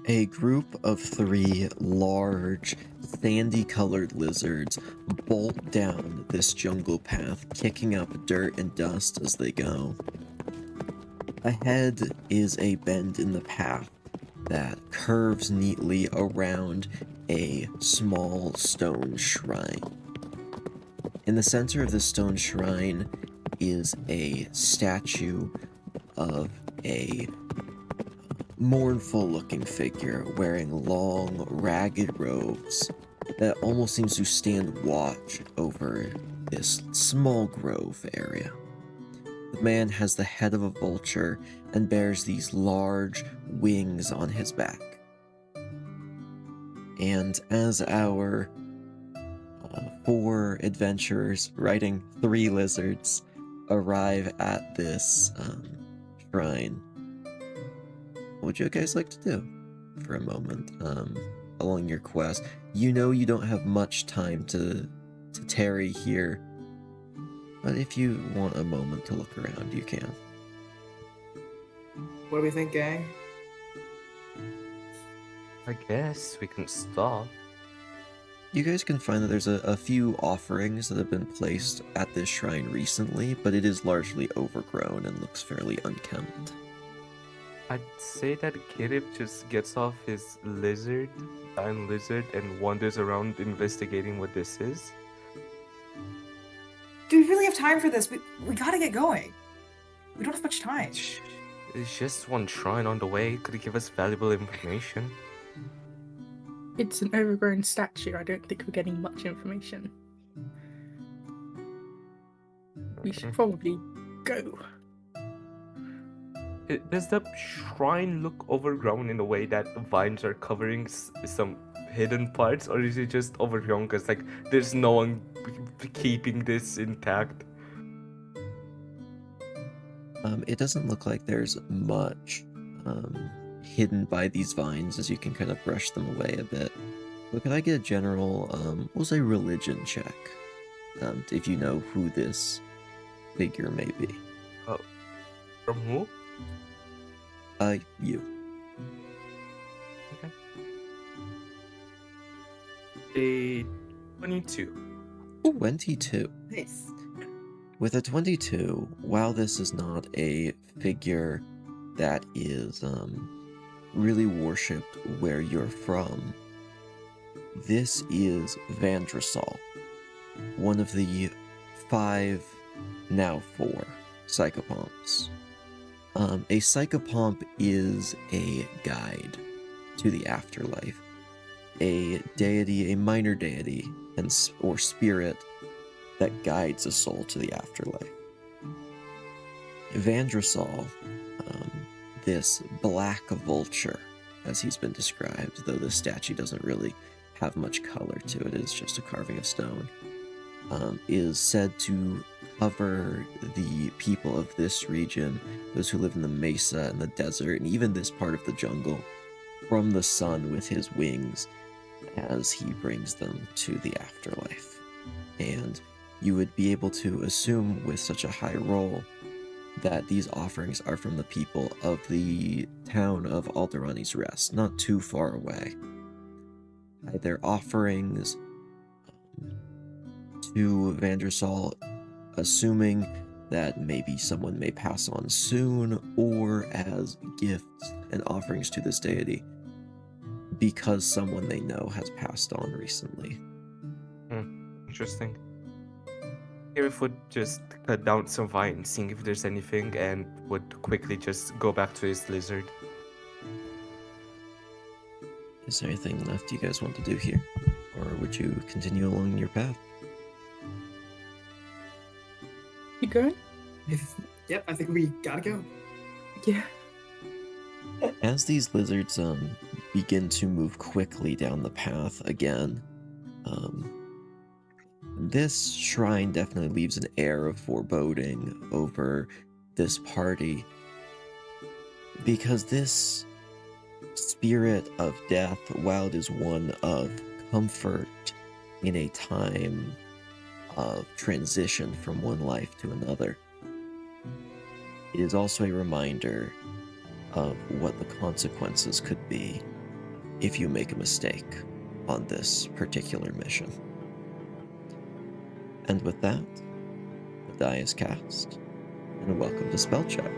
A group of three large, sandy-colored lizards bolt down this jungle path, kicking up dirt and dust as they go. Ahead is a bend in the path that curves neatly around a small stone shrine. In the center of the stone shrine is a statue of a mournful-looking figure wearing long, ragged robes that almost seems to stand watch over this small grove area. The man has the head of a vulture and bears these large wings on his back. And as our four adventurers riding three lizards arrive at this shrine, what would you guys like to do for a moment along your quest? You know you don't have much time to tarry here, but if you want a moment to look around, you can. What do we think, gang? I guess we can stop. You guys can find that there's a few offerings that have been placed at this shrine recently, but it is largely overgrown and looks fairly unkempt. I'd say that Kaerith just gets off his giant lizard, and wanders around investigating what this is. Do we really have time for this? We gotta get going. We don't have much time. It's just one shrine on the way. Could give us valuable information. It's an overgrown statue. I don't think we're getting much information. We should probably go. Does the shrine look overgrown in a way that the vines are covering some hidden parts, or is it just overgrown because like there's no one keeping this intact? It doesn't look like there's much hidden by these vines, as you can kind of brush them away a bit. But could I get a general, we'll say religion check, if you know who this figure may be? From who? You. Okay. A 22. 22. Nice. With a 22, while this is not a figure that is really worshipped where you're from, this is Vandrasol, one of the 5, now 4, psychopomps. A psychopomp is a guide to the afterlife, a deity, a minor deity, or spirit that guides a soul to the afterlife. Vandrasol, this black vulture, as he's been described, though the statue doesn't really have much color to it, it's just a carving of stone, is said to cover the people of this region, those who live in the mesa and the desert, and even this part of the jungle, from the sun with his wings as he brings them to the afterlife. And you would be able to assume with such a high roll that these offerings are from the people of the town of Alderani's Rest, not too far away. Either offerings to Vandrasol, assuming that maybe someone may pass on soon, or as gifts and offerings to this deity because someone they know has passed on recently. Interesting. Kaerith would just cut down some vines, seeing if there's anything, and would quickly just go back to his lizard. Is there anything left you guys want to do here? Or would you continue along your path? You going? Yep, I think we gotta go. Yeah. As these lizards begin to move quickly down the path again, this shrine definitely leaves an air of foreboding over this party, because this spirit of death, while it is one of comfort in a time of transition from one life to another, it is also a reminder of what the consequences could be if you make a mistake on this particular mission. And with that, the die is cast, and welcome to Spellcheck.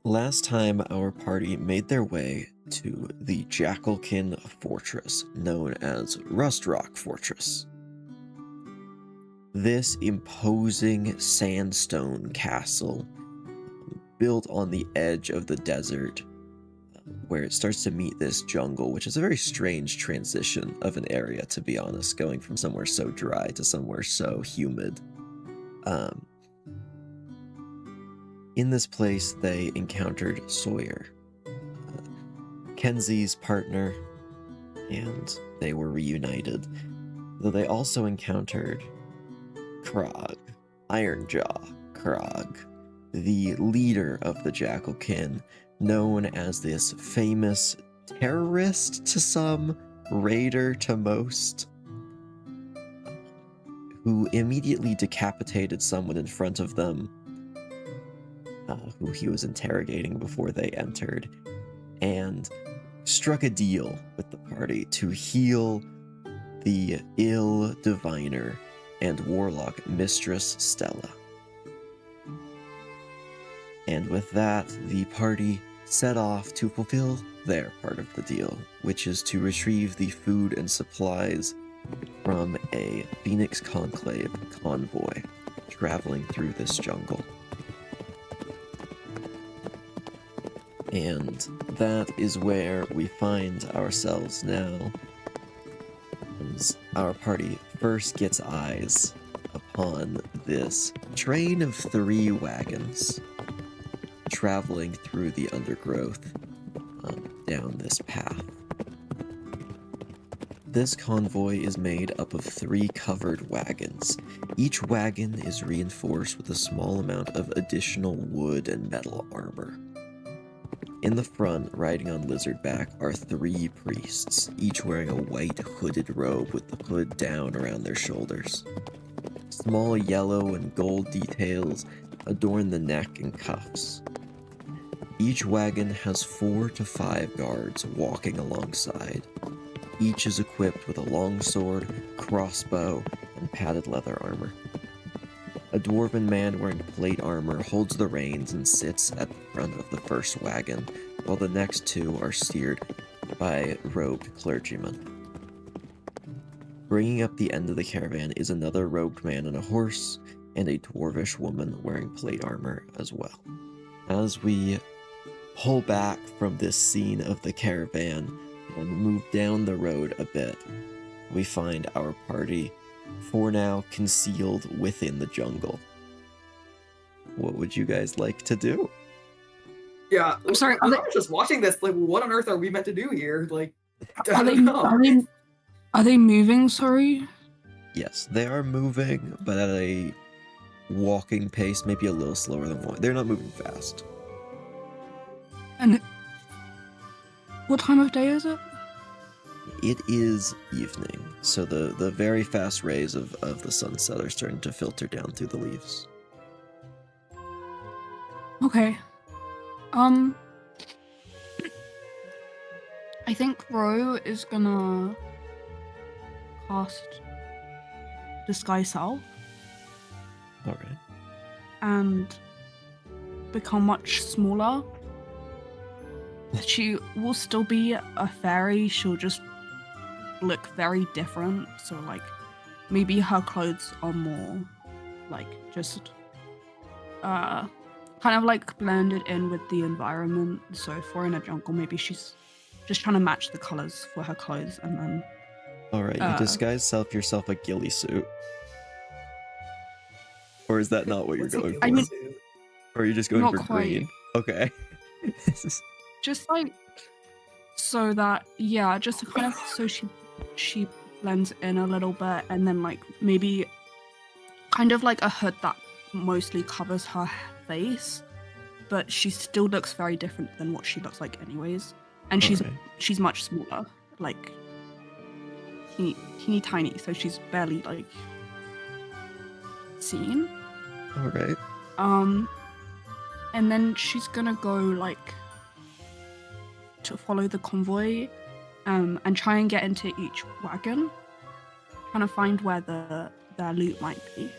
Last time, our party made their way to the Jackalkin Fortress, known as Rustrock Fortress. This imposing sandstone castle, built on the edge of the desert, where it starts to meet this jungle, which is a very strange transition of an area, to be honest, going from somewhere so dry to somewhere so humid. In this place, they encountered Sawyer, Kenzie's partner, and they were reunited. Though they also encountered Krag, Ironjaw Krag, the leader of the Jackalkin, known as this famous terrorist to some, raider to most, who immediately decapitated someone in front of them, who he was interrogating before they entered, and struck a deal with the party to heal the ill diviner and warlock Mistress Stella. And with that, the party set off to fulfill their part of the deal, which is to retrieve the food and supplies from a Phoenix Conclave convoy traveling through this jungle. And that is where we find ourselves now, as our party first gets eyes upon this train of 3 wagons traveling through the undergrowth down this path. This convoy is made up of 3 covered wagons. Each wagon is reinforced with a small amount of additional wood and metal armor. In the front, riding on Lizardback, are 3 priests, each wearing a white hooded robe with the hood down around their shoulders. Small yellow and gold details adorn the neck and cuffs. Each wagon has 4 to 5 guards walking alongside. Each is equipped with a longsword, crossbow, and padded leather armor. A dwarven man wearing plate armor holds the reins and sits at the front of the first wagon, while the next 2 are steered by robed clergymen. Bringing up the end of the caravan is another robed man on a horse, and a dwarvish woman wearing plate armor as well. As we pull back from this scene of the caravan and move down the road a bit, we find our party, for now, concealed within the jungle. What would you guys like to do? Yeah, I'm sorry, I was just watching this. Like, what on earth are we meant to do here? Like, I Are they, don't know. are they moving, sorry? Yes, they are moving, but at a walking pace, maybe a little slower than one. They're not moving fast. And what time of day is it? It is evening, so the very fast rays of the sunset are starting to filter down through the leaves. Okay. I think Ro is gonna cast Disguise Self Alright. and become much smaller. She will still be a fairy, she'll just look very different, so like maybe her clothes are more like just kind of like blended in with the environment. So if we're in a jungle, maybe she's just trying to match the colors for her clothes, and then Alright, you disguise yourself a ghillie suit. Or is that not what you're What's a going ghillie for? suit? Or are you just going Not for quite. green? Okay. just like so that just to kind of so she blends in a little bit, and then like maybe kind of like a hood that mostly covers her face, but she still looks very different than what she looks like anyways, and she's much smaller, like teeny tiny, so she's barely like scene. All right. And then she's gonna go like to follow the convoy, and try and get into each wagon, trying to find where their loot might be.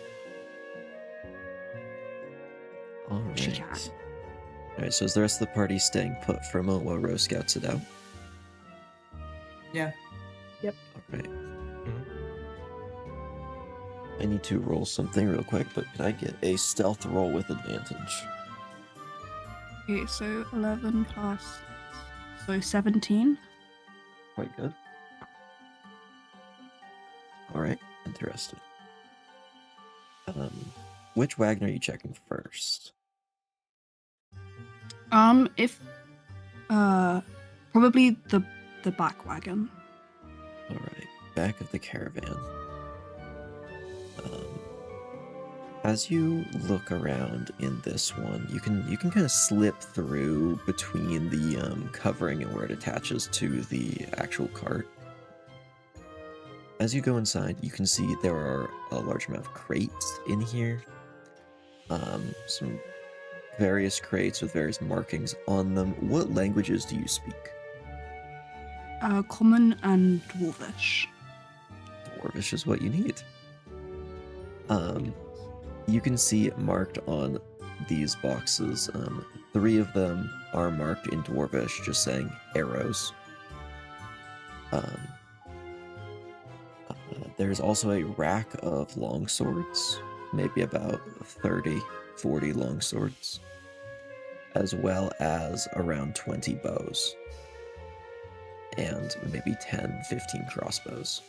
All She right. can. All right. So is the rest of the party staying put for a moment while Rose scouts it out? Yeah. All right. Mhm. I need to roll something real quick, but can I get a stealth roll with advantage? Okay, so 11 plus, so 17. Quite good. All right. Interesting. Which wagon are you checking first? If probably the back wagon. All right. Back of the caravan. As you look around in this one, you can kind of slip through between the covering and where it attaches to the actual cart. As you go inside, you can see there are a large amount of crates in here. Some various crates with various markings on them. What languages do you speak? Common and Dwarvish. Dwarvish is what you need. You can see marked on these boxes. 3 of them are marked in Dwarvish, just saying arrows. There's also a rack of longswords, maybe about 30, 40 longswords, as well as around 20 bows, and maybe 10, 15 crossbows.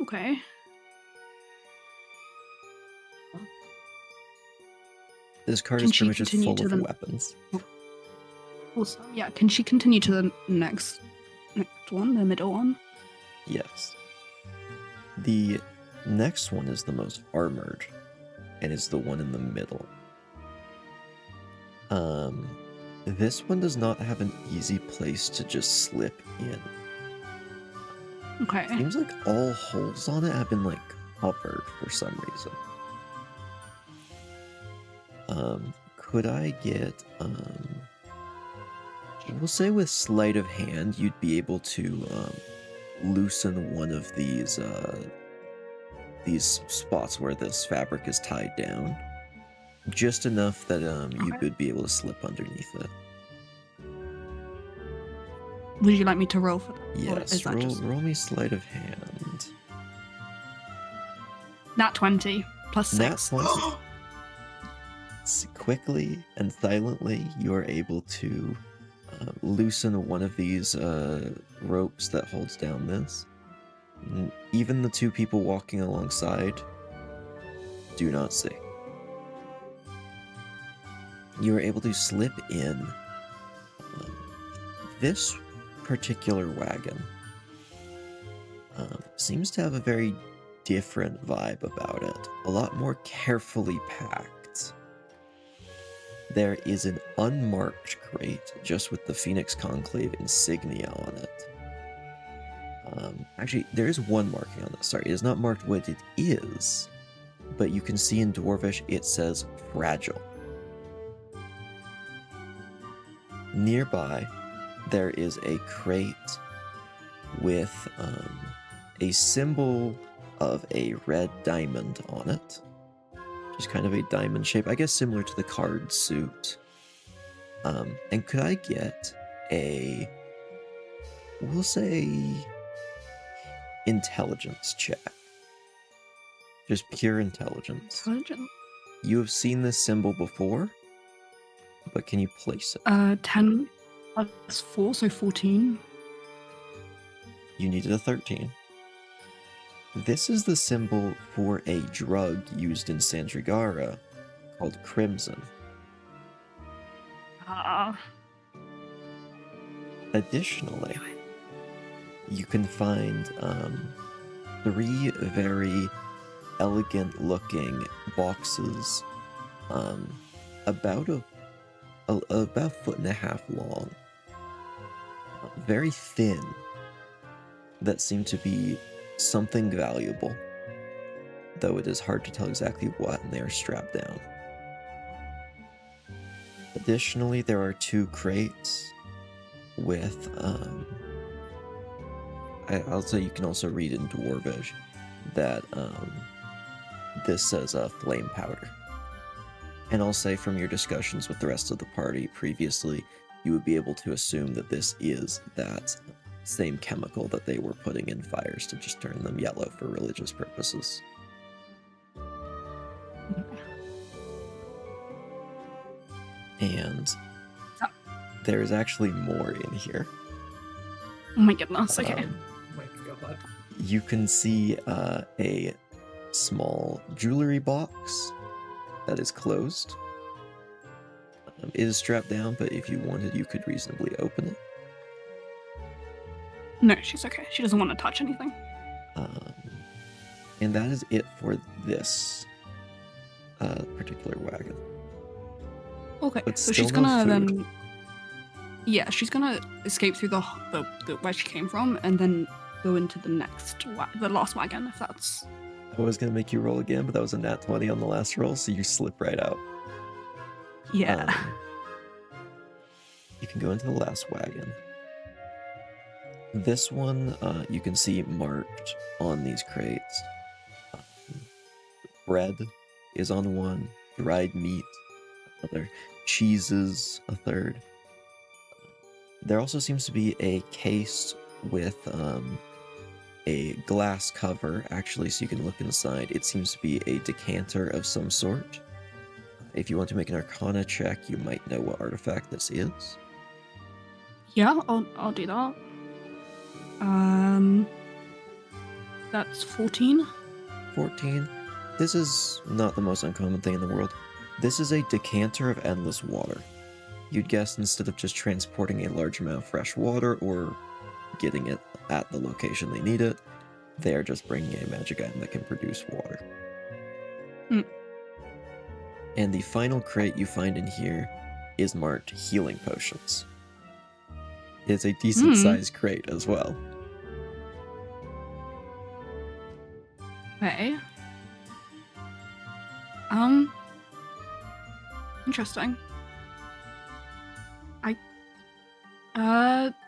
Okay. This cart Can is she pretty much just continue full to of the- weapons. Also, yeah, can she continue to the next one, the middle one? Yes. The next one is the most armored, and is the one in the middle. This one does not have an easy place to just slip in. Okay. Seems like all holes on it have been like covered for some reason. Could I get we'll say with sleight of hand you'd be able to loosen one of these spots where this fabric is tied down, just enough that you Okay. would be able to slip underneath it. Would you like me to roll for that? Or Yes, is that roll, just roll me sleight of hand. nat 20 plus 6? Nat 20. Quickly and silently, you are able to loosen one of these ropes that holds down this. Even the 2 people walking alongside do not see. You are able to slip in. This particular wagon seems to have a very different vibe about it. A lot more carefully packed. There is an unmarked crate just with the Phoenix Conclave insignia on it. Actually, there is one marking on this. Sorry, it is not marked what it is, but you can see in Dwarvish it says fragile. Nearby, there is a crate with a symbol of a red diamond on it. Just kind of a diamond shape, I guess similar to the card suit. And could I get a, we'll say, intelligence check? Just pure intelligence. Intelligent. You have seen this symbol before, but can you place it? 10 plus 4, so 14. You needed a 13. This is the symbol for a drug used in Sandrigara called Crimson. Ah. Additionally, you can find 3 very elegant looking boxes about a foot and a half long, very thin, that seem to be something valuable. though it is hard to tell exactly what, and they are strapped down. Additionally, there are 2 crates with, I'll say you can also read in Dwarvish that this says flame powder. And I'll say from your discussions with the rest of the party previously, you would be able to assume that this is that same chemical that they were putting in fires to just turn them yellow for religious purposes. And there is actually more in here. Oh my goodness, okay. Oh my god. You can see a small jewelry box that is closed. It is strapped down, but if you wanted, you could reasonably open it. No, she's okay. She doesn't want to touch anything. And that is it for this particular wagon. Okay, But so still she's no gonna food. then... Yeah, she's gonna escape through the where she came from, and then go into the the last wagon, if that's... I was going to make you roll again, but that was a nat 20 on the last roll, so you slip right out. Yeah. You can go into the last wagon. This one, you can see marked on these crates. Bread is on one, dried meat, another, cheeses, a third. There also seems to be a case with a glass cover, actually, so you can look inside. It seems to be a decanter of some sort. If you want to make an Arcana check, you might know what artifact this is. Yeah, I'll do that. That's 14. 14. This is not the most uncommon thing in the world. This is a decanter of endless water. You'd guess instead of just transporting a large amount of fresh water or getting it at the location they need it, they are just bringing a magic item that can produce water. Hmm. And the final crate you find in here is marked healing potions. It's a decent sized crate as well. Okay. Interesting.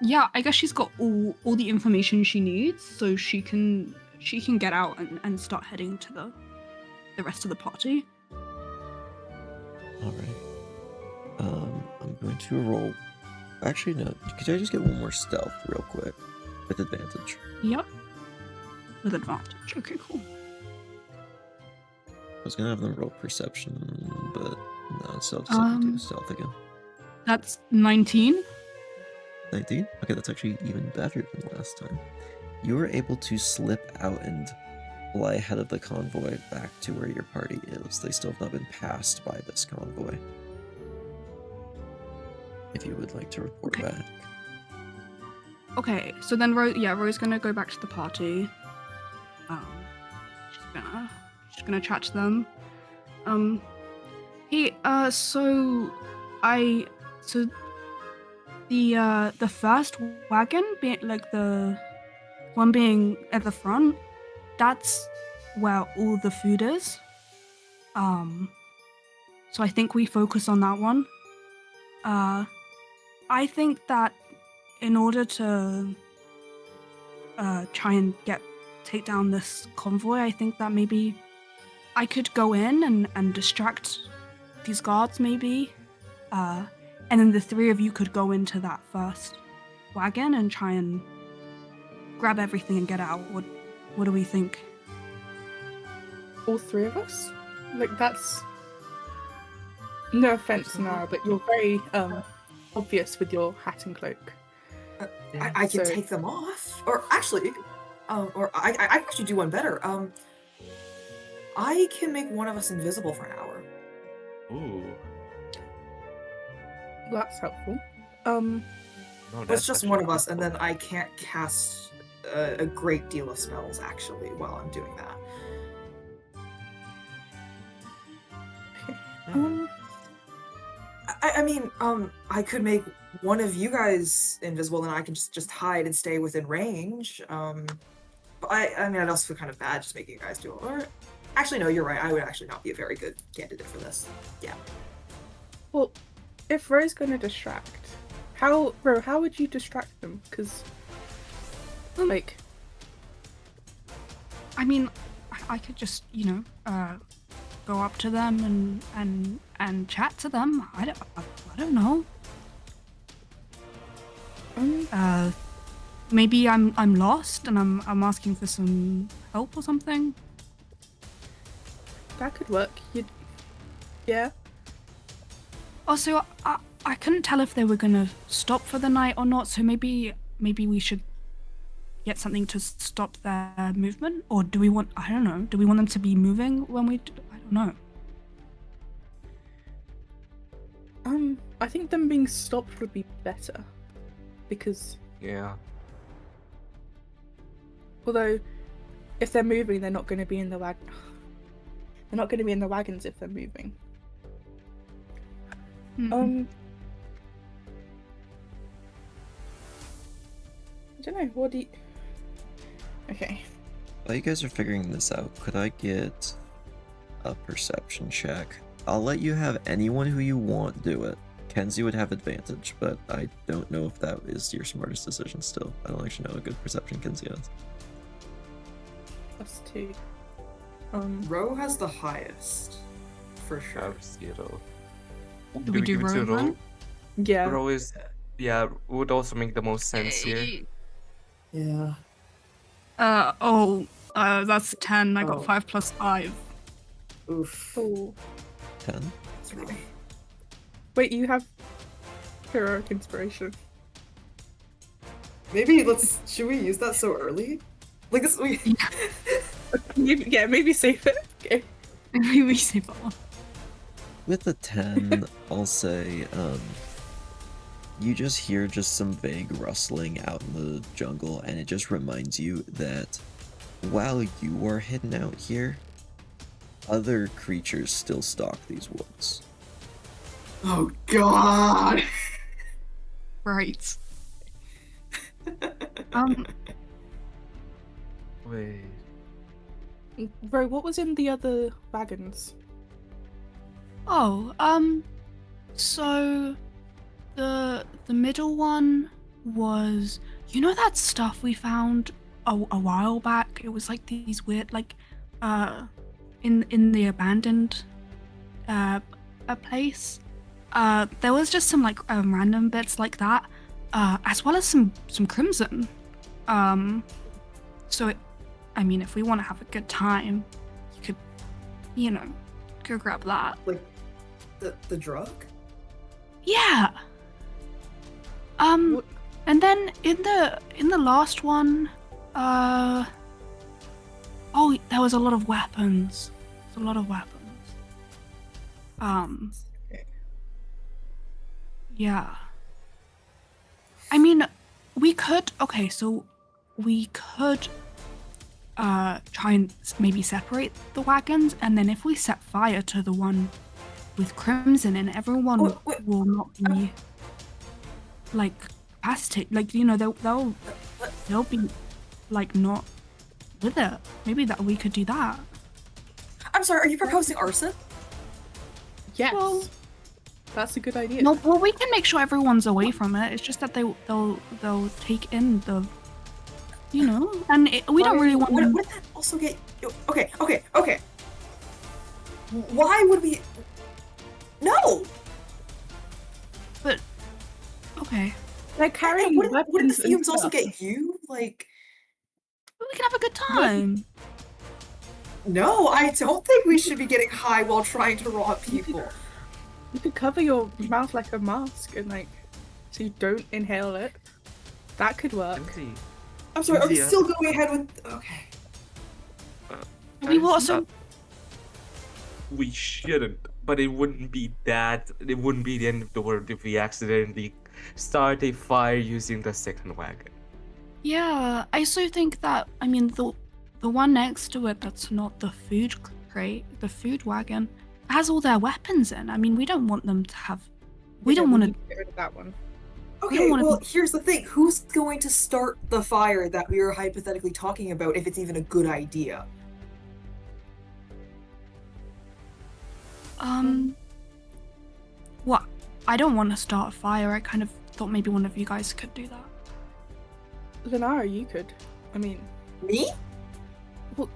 Yeah, I guess she's got all the information she needs, so she can get out and start heading to the rest of the party. Alright. I'm going to roll. Actually, no. Could I just get one more stealth real quick? With advantage. Yep. With advantage. Okay, cool. I was gonna have them roll perception, but no, so I'll just do stealth again. That's 19. 19? Okay, that's actually even better than last time. You were able to slip out and fly ahead of the convoy back to where your party is. They still have not been passed by this convoy. If you would like to report back. Okay, so then Ro's gonna go back to the party. She's gonna chat to them. Hey, so the first wagon, being like the one being at the front, that's where all the food is. So I think we focus on that one. I think that in order to try and take down this convoy, I think that maybe I could go in and distract these guards, maybe. And then the three of you could go into that first wagon and try and grab everything and get out. What do we think? All three of us? Like, that's... No offense, Nara, but you're very obvious with your hat and cloak. I can So- take them off, or actually, I actually do one better. I can make one of us invisible for an hour. Ooh. That's helpful. No, It's that's just actually one of us, and helpful. then I can't cast a great deal of spells actually while I'm doing that. I mean, I could make one of you guys invisible, and I can just hide and stay within range. But I mean, I'd also feel kind of bad just making you guys do it. Or Actually, no, you're right. I would actually not be a very good candidate for this. Yeah. Well, if Ro's gonna distract, how would you distract them? Because, like, I mean, I could just, go up to them and chat to them. I don't know. Maybe I'm lost and I'm asking for some help or something. that could work. Yeah. Also, I couldn't tell if they were gonna stop for the night or not. So maybe we should get something to stop their movement, or do we want? I don't know. Do we want them to be moving when we? I don't know. I think them being stopped would be better, because Yeah. although if they're moving, they're not going to be in the wagon. They're not going to be in the wagons if they're moving. Mhm. I don't know. What do you? Okay. While you guys are figuring this out, could I get a perception check? I'll let you have anyone who you want do it. Kenzie would have advantage, but I don't know if that is your smartest decision still. I don't actually know how good perception Kenzie has. +2. Ro has the highest, for sure. Have 0. Do we do give it to Ro then? Yeah. Ro is, would also make the most sense here. Yeah. That's 10. I got Oh. 5 plus 5. Oof. Oh. 10? That's really- Wait, you have heroic inspiration. Maybe should we use that so early? Like this we Maybe save it. Okay. Maybe we save that one. With a 10, I'll say, you just hear just some vague rustling out in the jungle, and it just reminds you that while you are hidden out here, other creatures still stalk these woods. Oh god. Right. Wait. Bro, what was in the other wagons? So the middle one was, that stuff we found a while back? It was like these weird, like, in the abandoned a place. There was just some like random bits like that, as well as some crimson. So if we want to have a good time, you could, go grab that. Like the drug? Yeah. What- And then in the last one, there was a lot of weapons. There's a lot of weapons. Okay. Yeah. We could. Okay, so we could try and maybe separate the wagons, and then if we set fire to the one with crimson in, everyone Wait. will not be like incapacitated. Like, they'll be like not with it. Maybe that we could do that. I'm sorry, are you proposing arson? Yes. Well- That's a good idea. No, well, we can make sure everyone's away from it. It's just that they'll take in the, and we don't really want. Would that also get? Okay. Why would we? No. But okay, They're carrying Wouldn't weapons the and fumes also stuff. get you? Like, we can have a good time. no, I don't think we should be getting high while trying to rob people. You could cover your mouth like a mask and so you don't inhale it. That could work. Kenzie, I'm sorry, are we Yeah. still going ahead with? Okay. We will also. we shouldn't, but it wouldn't be that. It wouldn't be the end of the world if we accidentally start a fire using the second wagon. Yeah, I also think that the one next to it that's not the food crate, the food wagon, has all their weapons in. We don't want them to have. We don't want to. get rid of that one. Okay, wanna well, here's the thing. Who's going to start the fire that we are hypothetically talking about if it's even a good idea? What? I don't want to start a fire. I kind of thought maybe one of you guys could do that. Leinara, you could. I mean, Me? well,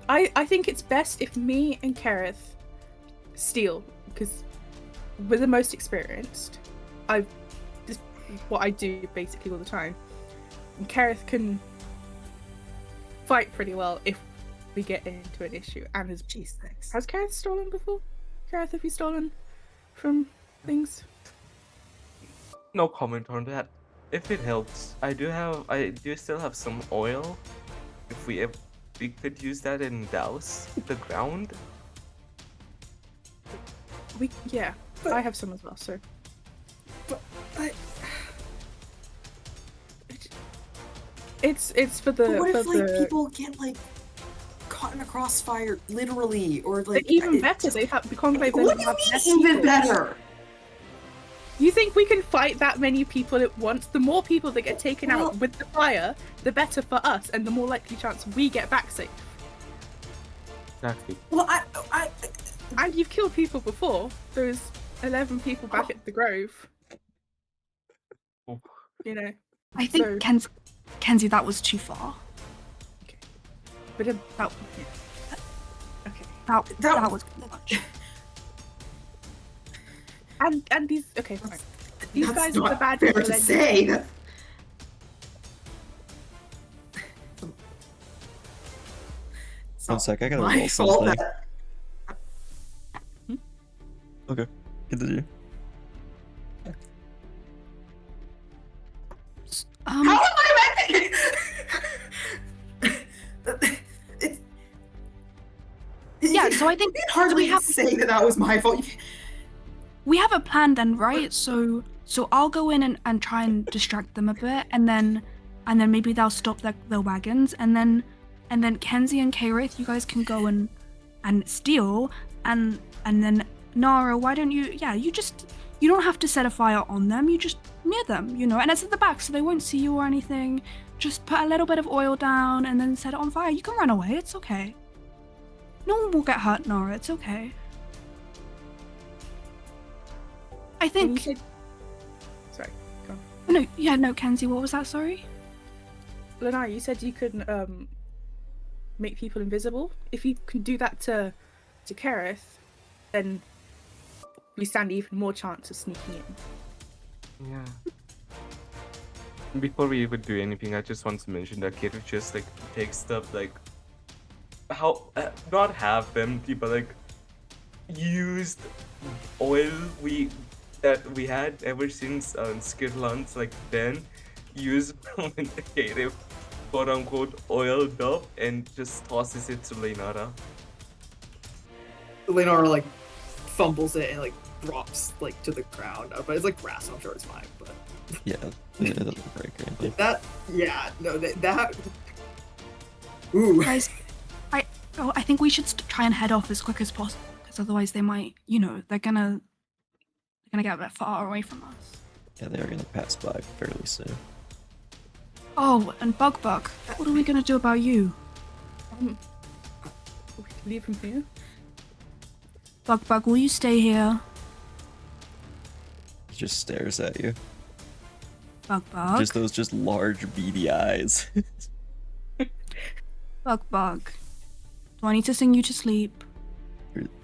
I think it's best if me and Kaerith steal, because we're the most experienced. This is what I do basically all the time. And Kaerith can fight pretty well if we get into an issue. And has Kaerith stolen before? Kaerith, have you stolen from things? No comment on that. If it helps, I do still have some oil. If we could use that in douse the ground. Yeah, But- I have some as well, so But it's for the But what if for like the people get like caught in a crossfire, literally, or they're like even better. They have the Convoy. What do you mean even better? You think we can fight that many people at once? The more people that get taken Well- out with the fire, the better for us, and the more likely chance we get back safe. Exactly. Well, And you've killed people before. Those 11 people back at the Grove. Oh. You know, I think So- Kenzie, that was too far. but That okay. that was too much. And these fine. These that's guys are not the bad fair people. to and- say. That... It's One not sec, I gotta my roll fault something. that- Okay, continue. How am I meant it's Yeah, so I think you can hardly we have- say that was my fault. We have a plan then, right? So I'll go in and try and distract them a bit, and then maybe they'll stop their wagons, and then Kenzie and Kaerith, you guys can go and steal, and then Nara, why don't you? Yeah, you don't have to set a fire on them. You just near them, you know, and it's at the back, so they won't see you or anything. Just put a little bit of oil down and then set it on fire. You can run away. It's okay. No one will get hurt, Nara. It's okay. I and think. you said... Sorry, go on. No, Kenzie, what was that? Sorry? Leinara, you said you could make people invisible. If you can do that to Kaerith, then we stand even more chance of sneaking in. Yeah. Before we even do anything, I just want to mention that Kaerith just like takes stuff like not half empty, but like used oil that we had ever since Skirlands, like then use when Kaerith quote unquote oiled up and just tosses it to Leinara. Leinara like fumbles it and like drops like to the ground, but it's like grass. So I'm sure it's fine. But Yeah, it doesn't break or anything. that. Ooh. Guys, I think we should try and head off as quick as possible, because otherwise they might, you know, they're gonna get a bit far away from us. Yeah, they are gonna pass by fairly soon. Oh, and Bug, what are we gonna do about you? We can leave him here. Bug, will you stay here? He just stares at you. Bug. Just those large beady eyes. Bug. Do I need to sing you to sleep?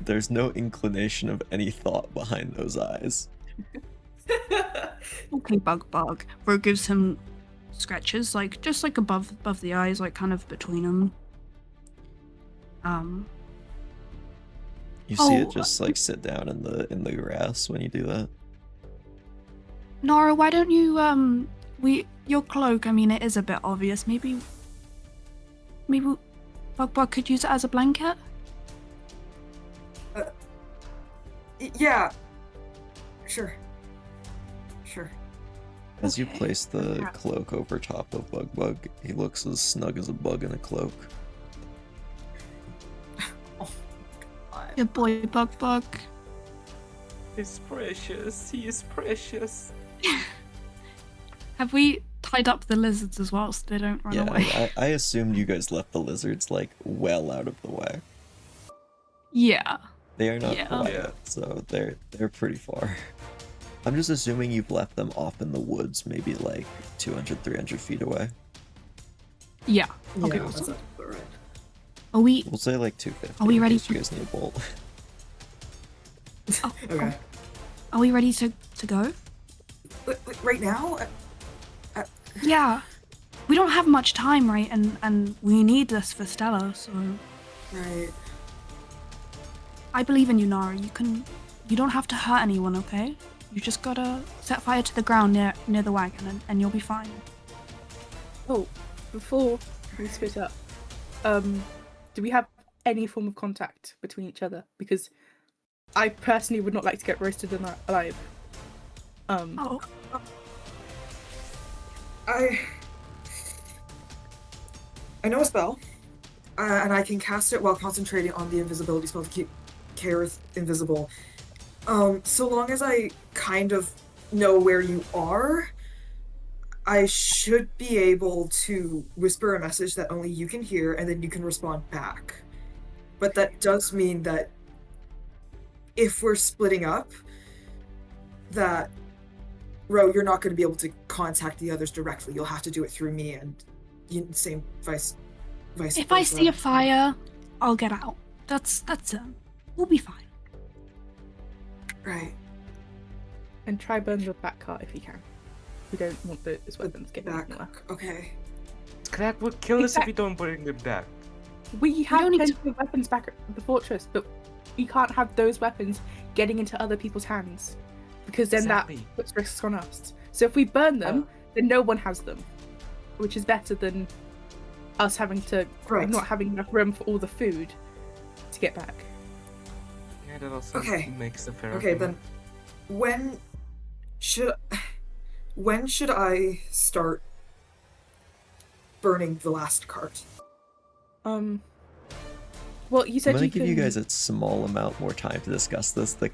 There's no inclination of any thought behind those eyes. Okay, Bug. Bro gives him scratches, like just like above the eyes, like kind of between them. You see it just like sit down in the grass when you do that. Nara, why don't you your cloak, I mean it is a bit obvious. Maybe Bug could use it as a blanket? Yeah. Sure. As you Okay. place the cloak over top of Bug, he looks as snug as a bug in a cloak. Oh my Good boy, Bug. He's precious. He is precious. Have we tied up the lizards as well so they don't run away? Yeah, I assumed you guys left the lizards like well out of the way. Yeah. They are not Yeah. quiet, so they're pretty far. I'm just assuming you've left them off in the woods, maybe like 200, 300 feet away. Yeah. Yeah, Okay. that's Awesome. about right. Are we? We'll say like 250. Are we in ready case you for- guys need a bolt? Oh, Okay. Are we ready to go? Wait, right now? Yeah. We don't have much time, right? And we need this for Stella, so Right. I believe in you, Nara. You don't have to hurt anyone, okay? You just gotta set fire to the ground near the wagon and you'll be fine. Oh, before we split up, do we have any form of contact between each other? Because I personally would not like to get roasted alive. Oh, I know a spell, and I can cast it while concentrating on the invisibility spell to keep Kaerith invisible. So long as I kind of know where you are, I should be able to whisper a message that only you can hear, and then you can respond back. But that does mean that if we're splitting up, that Ro, you're not going to be able to contact the others directly. You'll have to do it through me, and same vice versa. if I see a fire, I'll get out. That's it. We'll be fine. Right. And try burn the back cart if you can. We don't want those weapons getting Back. anywhere. Okay. Crag would kill us if we don't bring it back. We have don't need plenty of weapons back at the fortress, but you can't have those weapons getting into other people's hands, because then Exactly. that puts risks on us. So if we burn them, then no one has them, which is better than us having to Right. not having enough room for all the food to get back. Yeah, that also Okay. makes a fair Okay, argument. then when should I start burning the last cart? Well, you I'm said gonna you give can... you guys a small amount more time to discuss this. The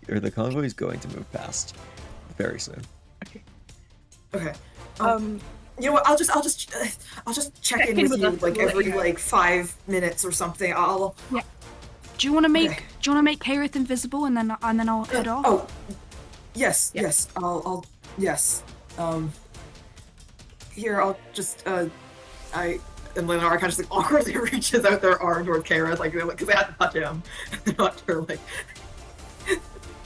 the convoy is going to move past very soon. Okay. Um, You know what? I'll just check in with you us, like we'll let every you know. like 5 minutes or something. I'll. Do you want to make Okay. Kaerith invisible and then I'll head off? Oh, yes, Yeah. yes. I'll yes. Here I'll just and Leinara kind of just like awkwardly reaches out their arm toward Kaerith, like because they had to touch him. They're not sure, like.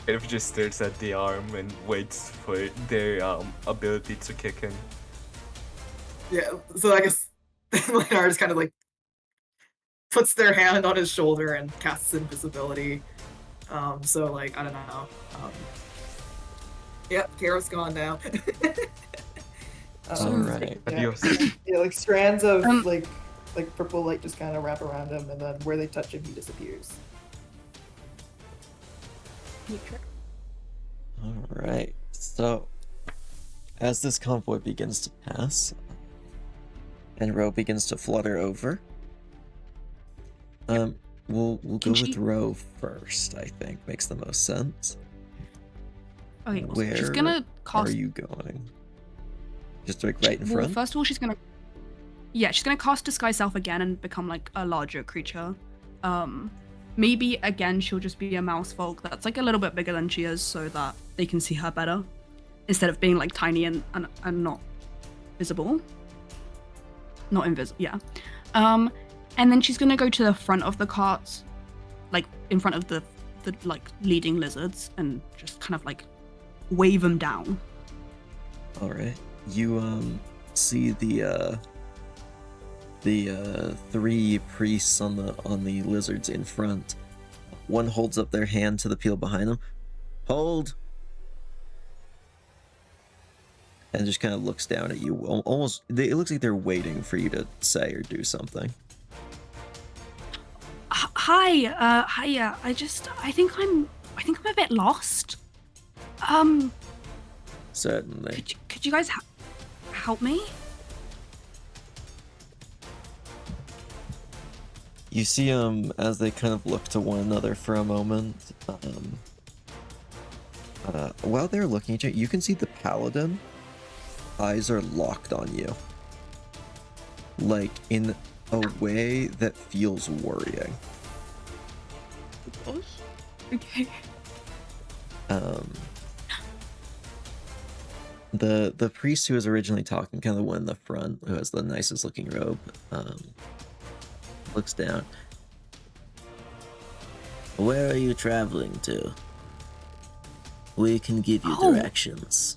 Kaerith just stares at the arm and waits for their ability to kick in. Yeah, so I guess Leinara just kind of like puts their hand on his shoulder and casts invisibility. So like I don't know. Yep, Kaerith's gone now. Alright. Adios. Yeah, like strands of Um, like purple light just kind of wrap around him, and then where they touch him, he disappears. Alright. So as this convoy begins to pass, and Ro begins to flutter over, we'll go Can with she- Ro first, I think. Makes the most sense. Okay, awesome. Where She's gonna are cast. you going? Just like right in Well, front? first of all, she's gonna cast Disguise Self again and become like a larger creature. Maybe again she'll just be a mouse folk that's like a little bit bigger than she is, so that they can see her better, instead of being like tiny and not visible. Not invisible, yeah. And then she's gonna go to the front of the cart, like in front of the like leading lizards, and just kind of like wave them down. Alright. You see the 3 priests on the lizards in front. One holds up their hand to the peel behind them. Hold! And just kind of looks down at you. Almost, it looks like they're waiting for you to say or do something. Hi, yeah. I think I'm a bit lost. Certainly. Could you guys help me? You see as they kind of look to one another for a moment. While they're looking at you, you can see the paladin eyes are locked on you, like in a way that feels worrying. Gosh. Okay. The priest who was originally talking, kind of the one in the front, who has the nicest looking robe, looks down. Where are you traveling to? We can give you Oh. directions.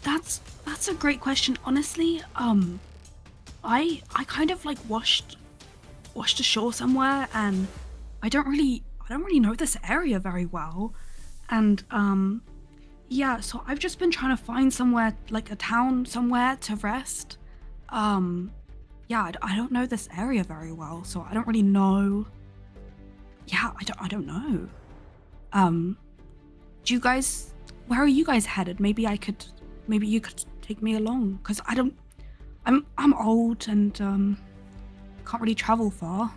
That's a great question. Honestly, I kind of like washed ashore somewhere, and I don't really know this area very well, and yeah, so I've just been trying to find somewhere, like a town somewhere to rest. Yeah, I don't know this area very well, so I don't really know. Yeah, I don't know. Do you guys, where are you guys headed? Maybe you could take me along, because I'm old and can't really travel far.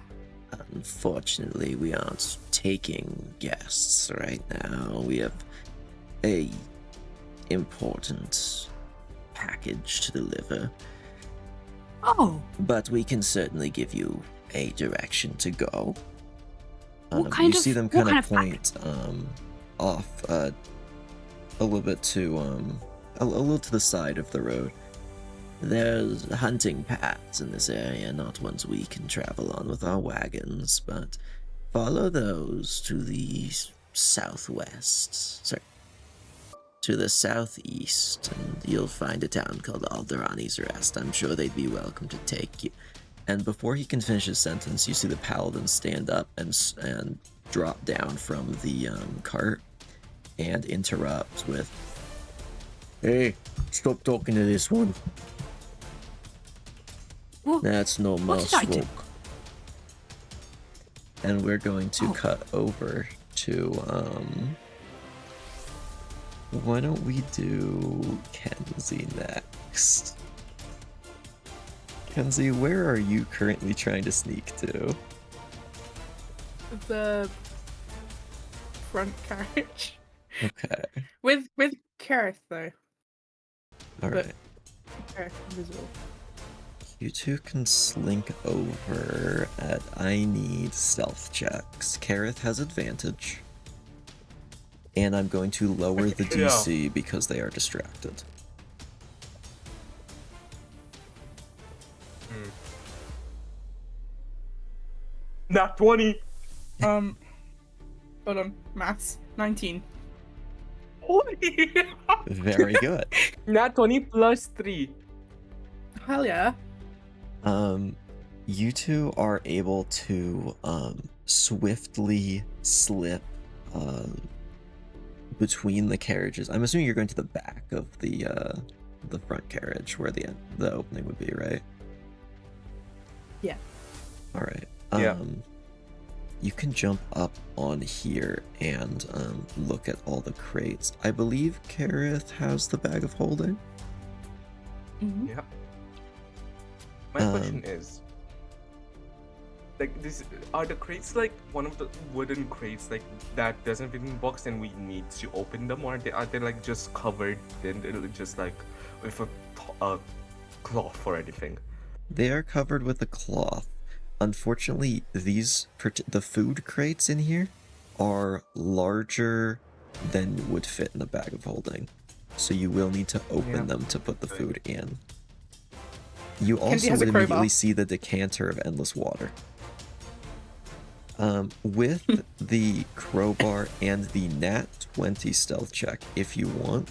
Unfortunately, we aren't taking guests right now. We have a important package to deliver. Oh, But we can certainly give you a direction to go. What kind you of- see them what kind kind of of point off a little bit to a little to the side of the road. There's hunting paths in this area, not ones we can travel on with our wagons, but follow those to the southwest. Sorry. To the southeast, and you'll find a town called Alderani's Rest. I'm sure they'd be welcome to take you. And before he can finish his sentence, you see the paladin stand up and drop down from the cart and interrupt with, "Hey, stop talking to this one. well, That's no What did I do? smoke." And we're going to Oh. cut over to why don't we do Kenzie next? Kenzie, where are you currently trying to sneak to? The front carriage. Okay, With Kaerith though. alright. Kaerith invisible. You two can slink over at I need stealth checks. Kaerith has advantage. And I'm going to lower the Yeah. DC because they are distracted. Not 20. Hold on. Maths. 19. Holy. Very good. Not 20 plus 3. Hell yeah. You two are able to swiftly slip between the carriages. I'm assuming you're going to the back of the front carriage where the opening would be, right? Yeah. All right. Yeah. You can jump up on here and look at all the crates. I believe Kaerith has the bag of holding. Mm-hmm. Yeah. My question is, like, are the crates like one of the wooden crates like that doesn't fit in the box and we need to open them, or are they like just covered and it'll just like with a cloth or anything? They are covered with a cloth. Unfortunately, the food crates in here are larger than would fit in a bag of holding. So you will need to open them to put the food in. You also has a would crowbar. immediately see the decanter of endless water. With the crowbar and the nat 20 stealth check, if you want,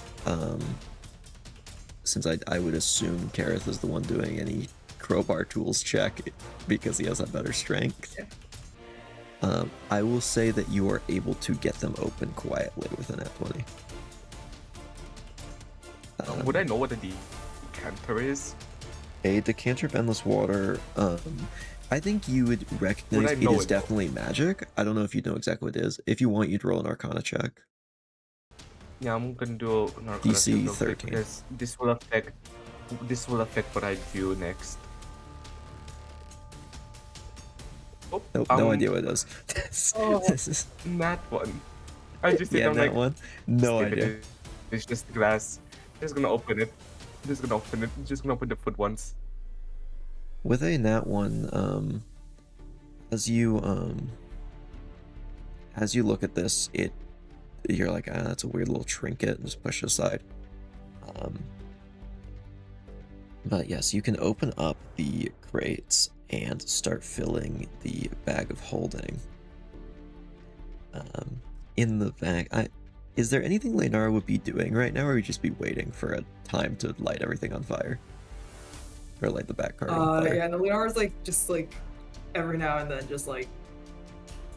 since I would assume Kaerith is the one doing any crowbar tools check because he has that better strength. Yeah. I will say that you are able to get them open quietly with a nat 20. Would I know what a decanter is? A decanter of endless water, I think you would recognize I it know is it, though? definitely magic. I don't know if you know exactly what it is. If you want, you'd roll an arcana check. Yeah, I'm gonna do an arcana DC check real quick 13. because this will affect what I do next. Oh, No idea what it is. Oh. This is Nat one. I just think yeah, I'm that like, one. No skip idea. it. It's just glass. Just gonna open it. Just gonna open the foot once. With a nat one, as you as you look at this, you're like, that's a weird little trinket, and just push it aside. But yes, you can open up the crates and start filling the bag of holding. In the bag, is there anything Leinara would be doing right now, or would we just be waiting for a time to light everything on fire? Or light the back card on fire? Yeah, and Leinara's like, just like, every now and then just like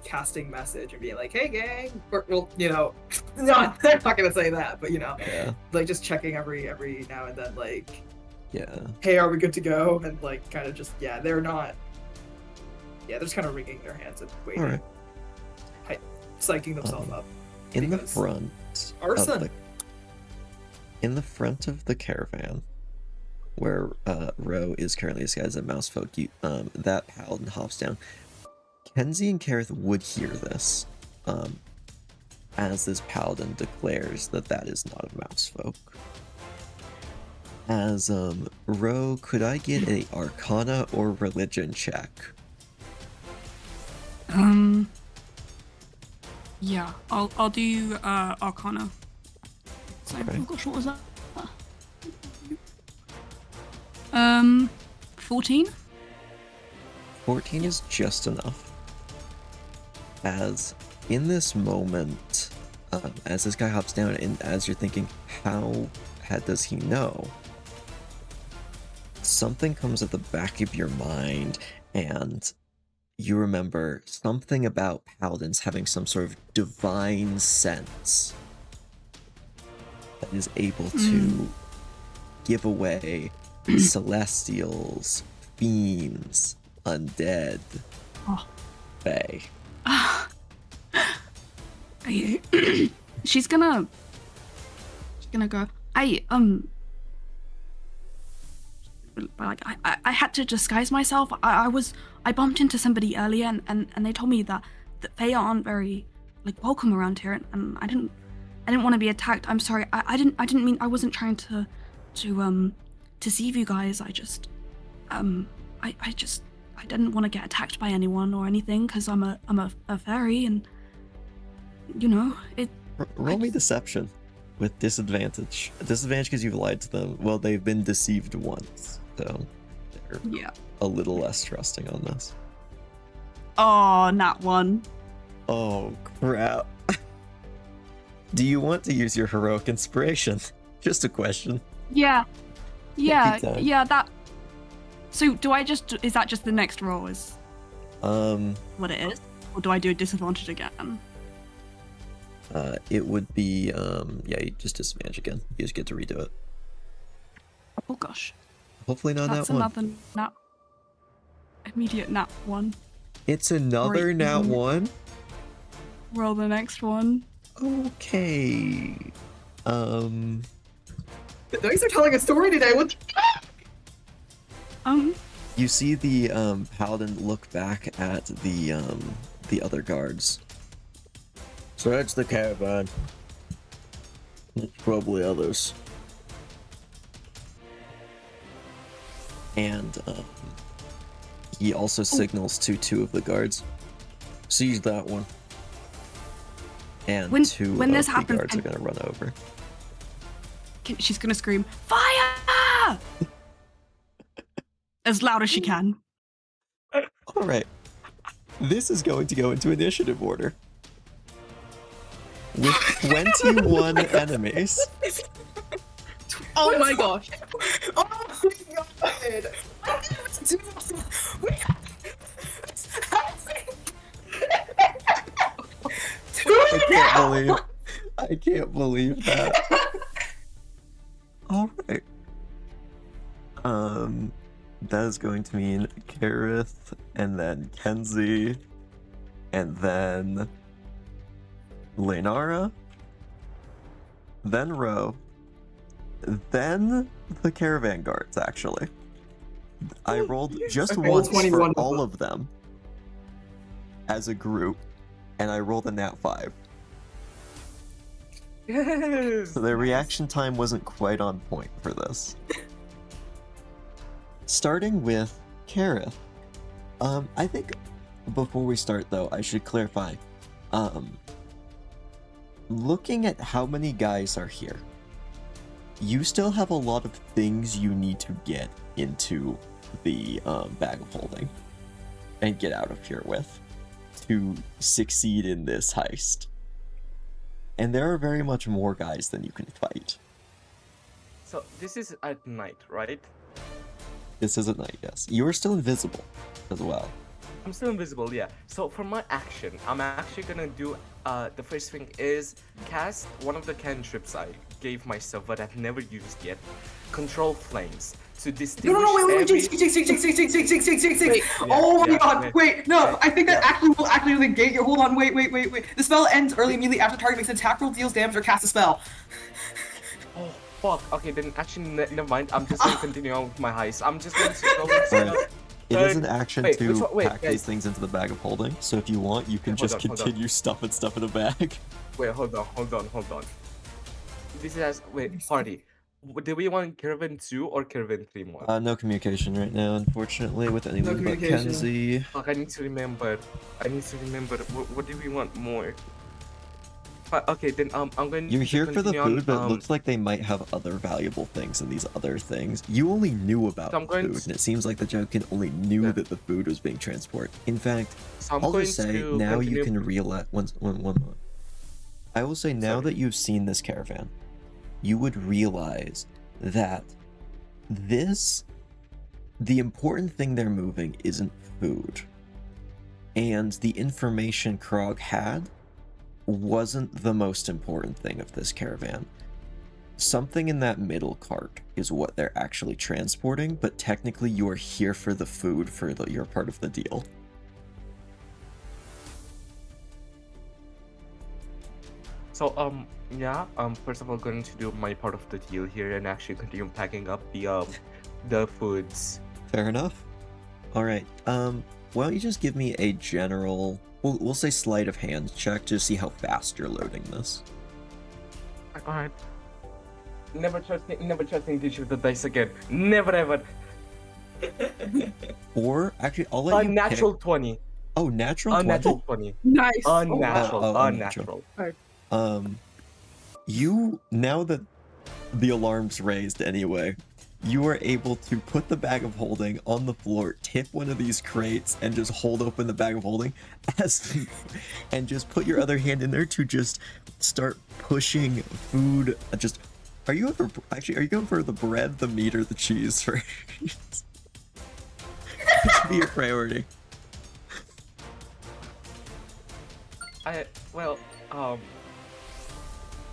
casting message and being like, hey gang, or, well, you know, no, they're not gonna say that, but you know, Yeah. like just checking every now and then, like, Yeah. hey, are we good to go? And like kind of just, yeah, they're just kind of wringing their hands and waiting. Alright. Psyching themselves up. In the Because front arson. in the front of the caravan, where Ro is currently disguised as mouse folk, that paladin hops down. Kenzie and Kaerith would hear this, as this paladin declares that is not a mouse folk. As Ro, could I get a Arcana or Religion check? Yeah, I'll do Arcana. So, Okay. oh gosh, what was that? 14. 14 is just enough. As in this moment, as this guy hops down, and as you're thinking, how does he know? Something comes at the back of your mind, and you remember something about paladins having some sort of divine sense that is able to give away celestials, fiends, undead, fae. She's gonna go, I had to disguise myself. I bumped into somebody earlier and they told me that they aren't very like welcome around here, and I didn't want to be attacked. I'm sorry. I didn't mean, I wasn't trying to deceive you guys. I didn't want to get attacked by anyone or anything, because I'm a fairy, and you know it. Roll me deception with disadvantage. Disadvantage because you've lied to them. Well, they've been deceived once, so they're a little less trusting on this. Oh, not one. Oh crap! Do you want to use your heroic inspiration? Just a question. Yeah. time. That. So do I just? Is that just the next roll? Is what it is, or do I do a disadvantage again? It would be you just disadvantage again. You just get to redo it. Oh gosh. Hopefully not That's that one. another nat. Immediate nat 1. It's another Or nat even- 1. Roll the next one. Okay. The dice are telling a story today. What? You see the paladin look back at the other guards. So that's the caravan. There's probably others. And he also signals to 2 of the guards. Seize that one. And When 2 this of the happens, guards are gonna run over. She's gonna scream, "Fire!" as loud as she can. Alright. This is going to go into initiative order. With 21 enemies. Oh my gosh. Oh my god! I didn't want to do this. I can't believe that. Alright. That is going to mean Kaerith, and then Kenzie, and then Leinara, then Ro, then the caravan guards, actually. I rolled just Okay, once for 21 all of them as a group, and I rolled a nat 5. Yes. So their reaction time wasn't quite on point for this. Starting with Kaerith. I think before we start though, I should clarify. Looking at how many guys are here, you still have a lot of things you need to get into the bag of holding and get out of here with to succeed in this heist. And there are very much more guys than you can fight. So this is at night, right? This is at night, yes. You are still invisible as well. I'm still invisible, yeah. So for my action, I'm actually gonna do the first thing is cast one of the cantrips I gave myself but I've never used yet. Control flames. To distinguish Wait, every... Jinx. Yeah, Oh my yeah, god, yeah. wait, no, I think that Yeah. actually will actually negate your, hold on, wait. The spell ends early immediately after target makes an attack roll, deals damage, or casts a spell. Oh, fuck. Okay, then actually, never mind. I'm just gonna continue on with my heist. I'm just going to go into Alright. It is an action Wait, to which one- wait, pack guys. these things into the bag of holding, so if you want, you can Hold just on, hold on. continue stuffing stuff in a bag. Wait, hold on. This is wait, party. Do we want Caravan 2 or Caravan 3 more? No communication right now, unfortunately, with No anyone but communication. Kenzie. Fuck, I need to remember. What do we want more? Okay, then I'm going You're to here for the continue on, food, but it looks like they might have other valuable things in these other things. You only knew about So I'm the going food, to- and it seems like the Jokin only knew Yeah. that the food was being transported. In fact, So I'm I'll going just say, to now you continue- can realize... One moment. I will say, now Sorry. that you've seen this caravan, you would realize that the important thing they're moving isn't food. And the information Krog had wasn't the most important thing of this caravan. Something in that middle cart is what they're actually transporting, but technically you are here for the food for your part of the deal. So yeah, first of all going to do my part of the deal here and actually continue packing up the foods. Fair enough. Alright, why don't you just give me a general, we'll say sleight of hand check to see how fast you're loading this. Alright. Never trusting to shoot the dice again. Never ever. Or, actually, I'll let you Unnatural pick. 20. Oh, natural 20? Unnatural 20. Nice. Unnatural. Oh, Unnatural. You, now that the alarm's raised anyway, you are able to put the bag of holding on the floor, tip one of these crates, and just hold open the bag of holding, and just put your other hand in there to just start pushing food. Are you going for the bread, the meat, or the cheese first? It should be your priority.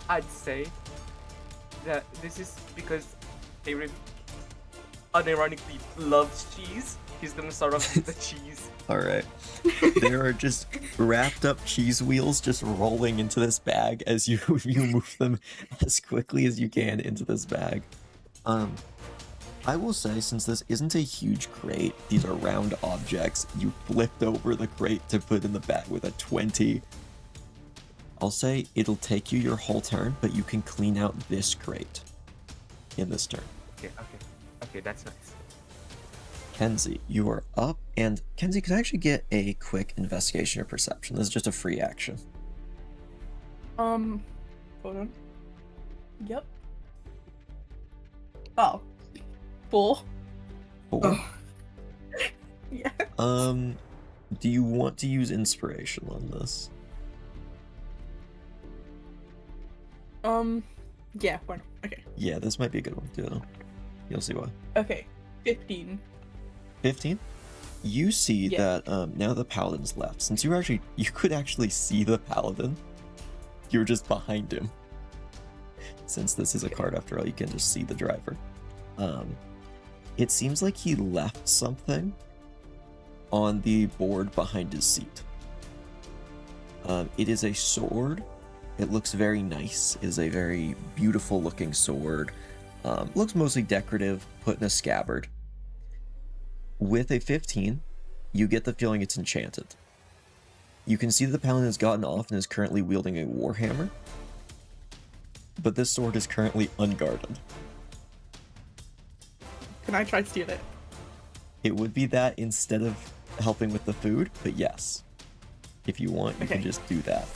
I'd say that this is because Kaerith unironically loves cheese. He's gonna start off with the cheese. Alright. There are just wrapped up cheese wheels just rolling into this bag as you move them as quickly as you can into this bag. I will say, since this isn't a huge crate, these are round objects, you flipped over the crate to put in the bag with a 20. I'll say it'll take you your whole turn, but you can clean out this crate in this turn. Okay, that's nice. Kenzie, you are up, and Kenzie, can I actually get a quick investigation or perception? This is just a free action. Hold on. Yep. Oh. 4. 4. Oh. Yeah. Do you want to use inspiration on this? Yeah, why not? Okay. Yeah, this might be a good one too. You'll see why. Okay. 15. 15? You see Yeah. that now the paladin's left. Since you could actually see the paladin, you're just behind him. Since this is a card after all, you can just see the driver. It seems like he left something on the board behind his seat. It is a sword. It looks very nice. It is a very beautiful looking sword. Looks mostly decorative, put in a scabbard. With a 15, you get the feeling it's enchanted. You can see that the paladin has gotten off and is currently wielding a warhammer. But this sword is currently unguarded. Can I try to steal it? It would be that instead of helping with the food, but yes. if you want, you can Okay. just do that.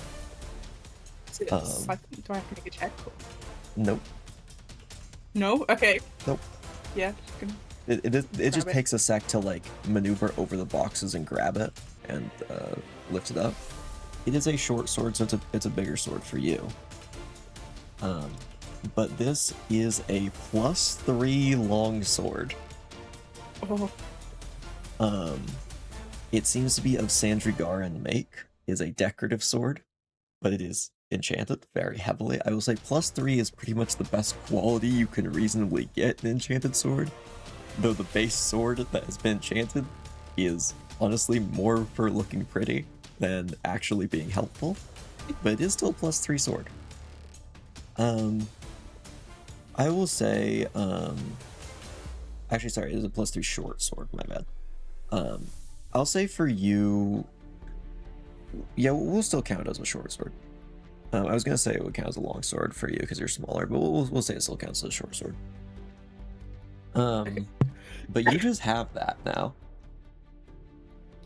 So do I have to make a check? Nope. No? Okay. Nope. Yeah. Just gonna... It just Grab it. takes a sec to like maneuver over the boxes and grab it and lift it up. It is a short sword, so it's a bigger sword for you. But this is a +3 long sword. Oh. It seems to be of Sandrigaran make. Is a decorative sword, but it is enchanted very heavily. I will say +3 is pretty much the best quality you can reasonably get an enchanted sword. Though the base sword that has been enchanted is honestly more for looking pretty than actually being helpful. But it is still a +3 sword. I will say, actually, sorry, it is a +3 short sword, my bad. I'll say for you, yeah, we'll still count it as a short sword. I was gonna say it would count as a long sword for you because you're smaller, but we'll say it still counts as a short sword. But you just have that now.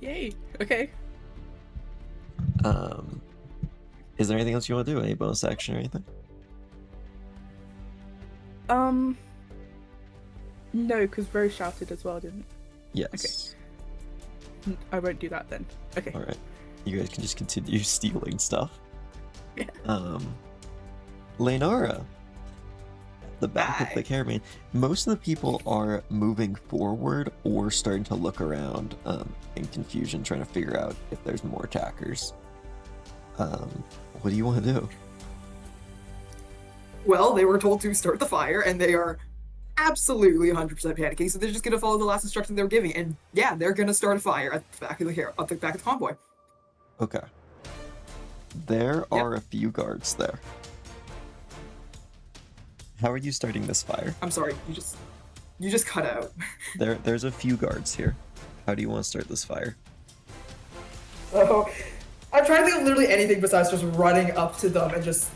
Yay. Okay. Is there anything else you want to do? Any bonus action or anything? No, because Rose shouted as well, didn't Yes. I won't do that then. Okay. All right. You guys can just continue stealing stuff. Yeah. Leinara, the back of the caravan. Most of the people are moving forward or starting to look around in confusion, trying to figure out if there's more attackers. What do you want to do? Well, they were told to start the fire, and they are absolutely 100% panicking, so they're just gonna follow the last instruction they were giving, and yeah, they're gonna start a fire at the back of the convoy. Okay. There are a few guards there. How are you starting this fire? I'm sorry, you just cut out. There's a few guards here. How do you want to start this fire? So, I'm trying to think of literally anything besides just running up to them and just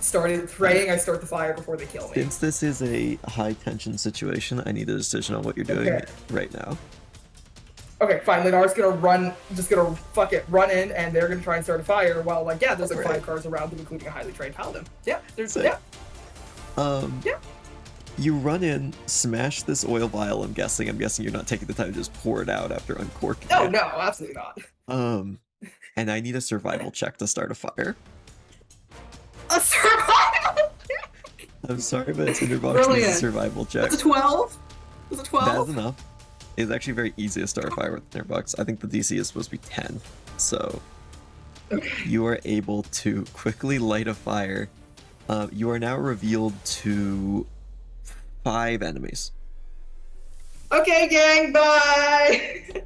praying I start the fire before they kill me. Since this is a high tension situation, I need a decision on what you're doing right now. Okay, fine. Leinara's gonna run in, and they're gonna try and start a fire while, like, yeah, there's like 5 cars around them, including a highly trained paladin. Yeah, there's, Sick. You run in, smash this oil vial, I'm guessing you're not taking the time to just pour it out after uncorking Oh, it. no, absolutely not. And I need a survival check to start a fire. A survival? I'm sorry, but it's in your box. It's a survival check. That's a 12? That's a 12? That is enough. It's actually very easy to start a fire with their box. I think the DC is supposed to be 10. So you are able to quickly light a fire. You are now revealed to 5 enemies. Okay, gang, bye!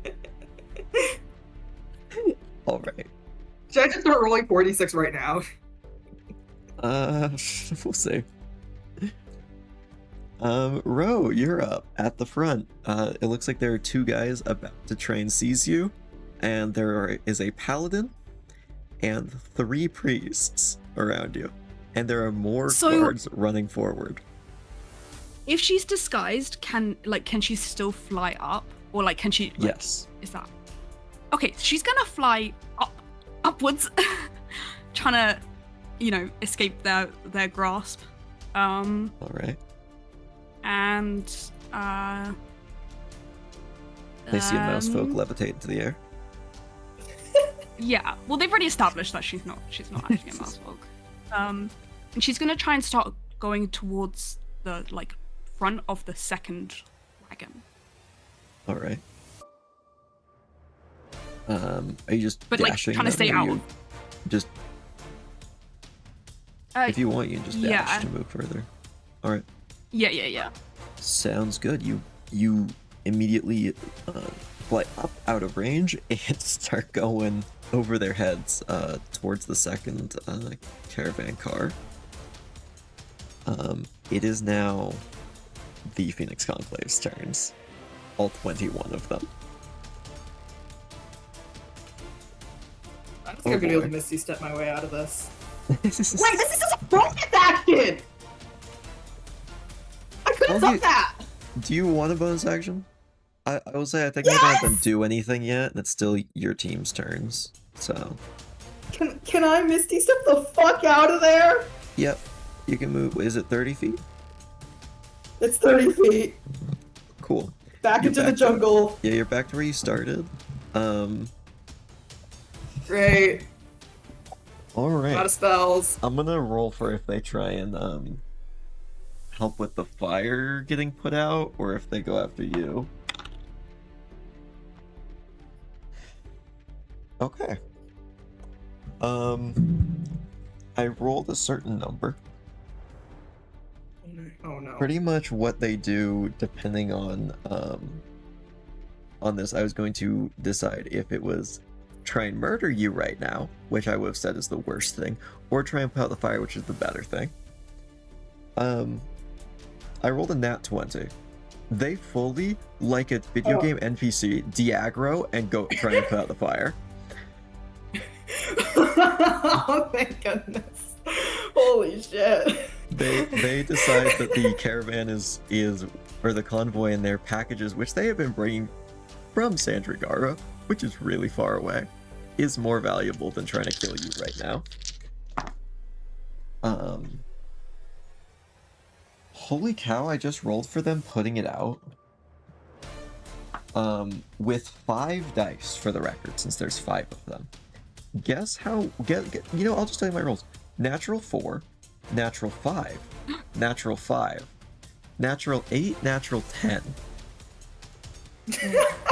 All right. Should I just start rolling 46 right now? We'll see. Ro, you're up at the front. It looks like there are 2 guys about to try and seize you, and there is a paladin and 3 priests around you, and there are more guards running forward. If she's disguised, can she still fly up, or like can she? Yes. Is that okay? She's gonna fly upwards, trying to, escape their grasp. All right. And They see a mouse folk levitate into the air. Yeah. Well, they've already established that she's not actually a mouse folk. And she's gonna try and start going towards the front of the second wagon. All right. Are you just but dashing? trying to stay out. Just if you want, you can just dash to move further. All right. Yeah. Sounds good. You immediately fly up out of range and start going over their heads towards the second caravan car. It is now the Phoenix Conclave's turns. All 21 of them. I don't think I'm gonna be able to Misty Step my way out of this. Wait, this is just a bonus action! I could have done that! Do you want a bonus action? I will say I think I don't have them do anything yet, and it's still your team's turns, so... Can I Misty step the fuck out of there? Yep. You can move. Is it 30 feet? It's 30 feet. Cool. Back You're into the back to- jungle. Yeah, you're back to where you started. Great. All A lot right. of spells. I'm gonna roll for if they try and help with the fire getting put out, or if they go after you. Okay. I rolled a certain number. Oh no. Pretty much what they do, depending on this, I was going to decide if it was try and murder you right now, which I would have said is the worst thing, or try and put out the fire, which is the better thing. I rolled a nat 20. They fully, like a video game NPC, de-aggro and go try and put out the fire. Oh, thank goodness. Holy shit. They decide that the caravan is or the convoy and their packages, which they have been bringing from Sandrigara, which is really far away, is more valuable than trying to kill you right now. Holy cow, I just rolled for them putting it out. With 5 dice for the record, since there's 5 of them. Guess how, you know, I'll just tell you my rolls. Natural 4, natural 5, natural 5, natural 8, natural 10.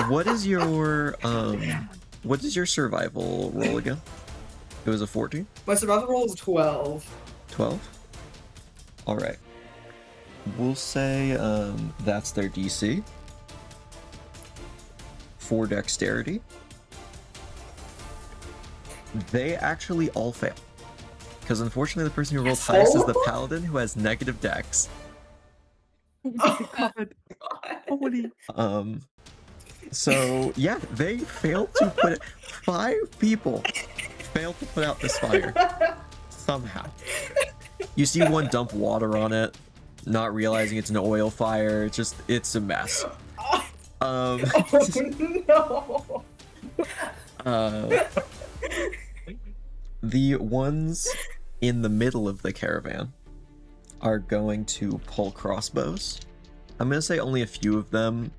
What is your survival roll again? It was a 14? My survival roll is 12. 12? Alright. We'll say that's their DC. For dexterity. They actually all fail. Because unfortunately the person who rolled highest is the paladin, who has negative dex. Holy. So yeah, they failed to put it. 5 people failed to put out this fire. Somehow. You see one dump water on it, not realizing it's an oil fire. It's a mess. Oh no. The ones in the middle of the caravan are going to pull crossbows. I'm gonna say only a few of them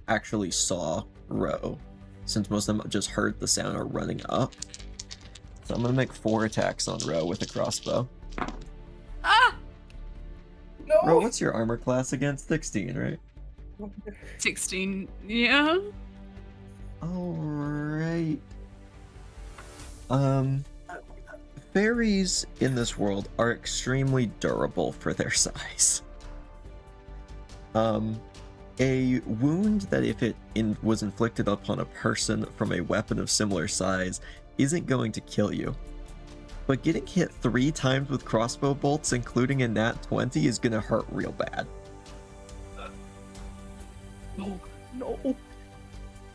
actually saw Ro, since most of them just heard the sound are running up. So I'm gonna make 4 attacks on Ro with a crossbow. Ah! No. Ro, what's your armor class again? 16, right? 16. Yeah. Alright. Fairies in this world are extremely durable for their size. A wound that if it was inflicted upon a person from a weapon of similar size isn't going to kill you. But getting hit 3 times with crossbow bolts, including a nat 20, is gonna hurt real bad. No.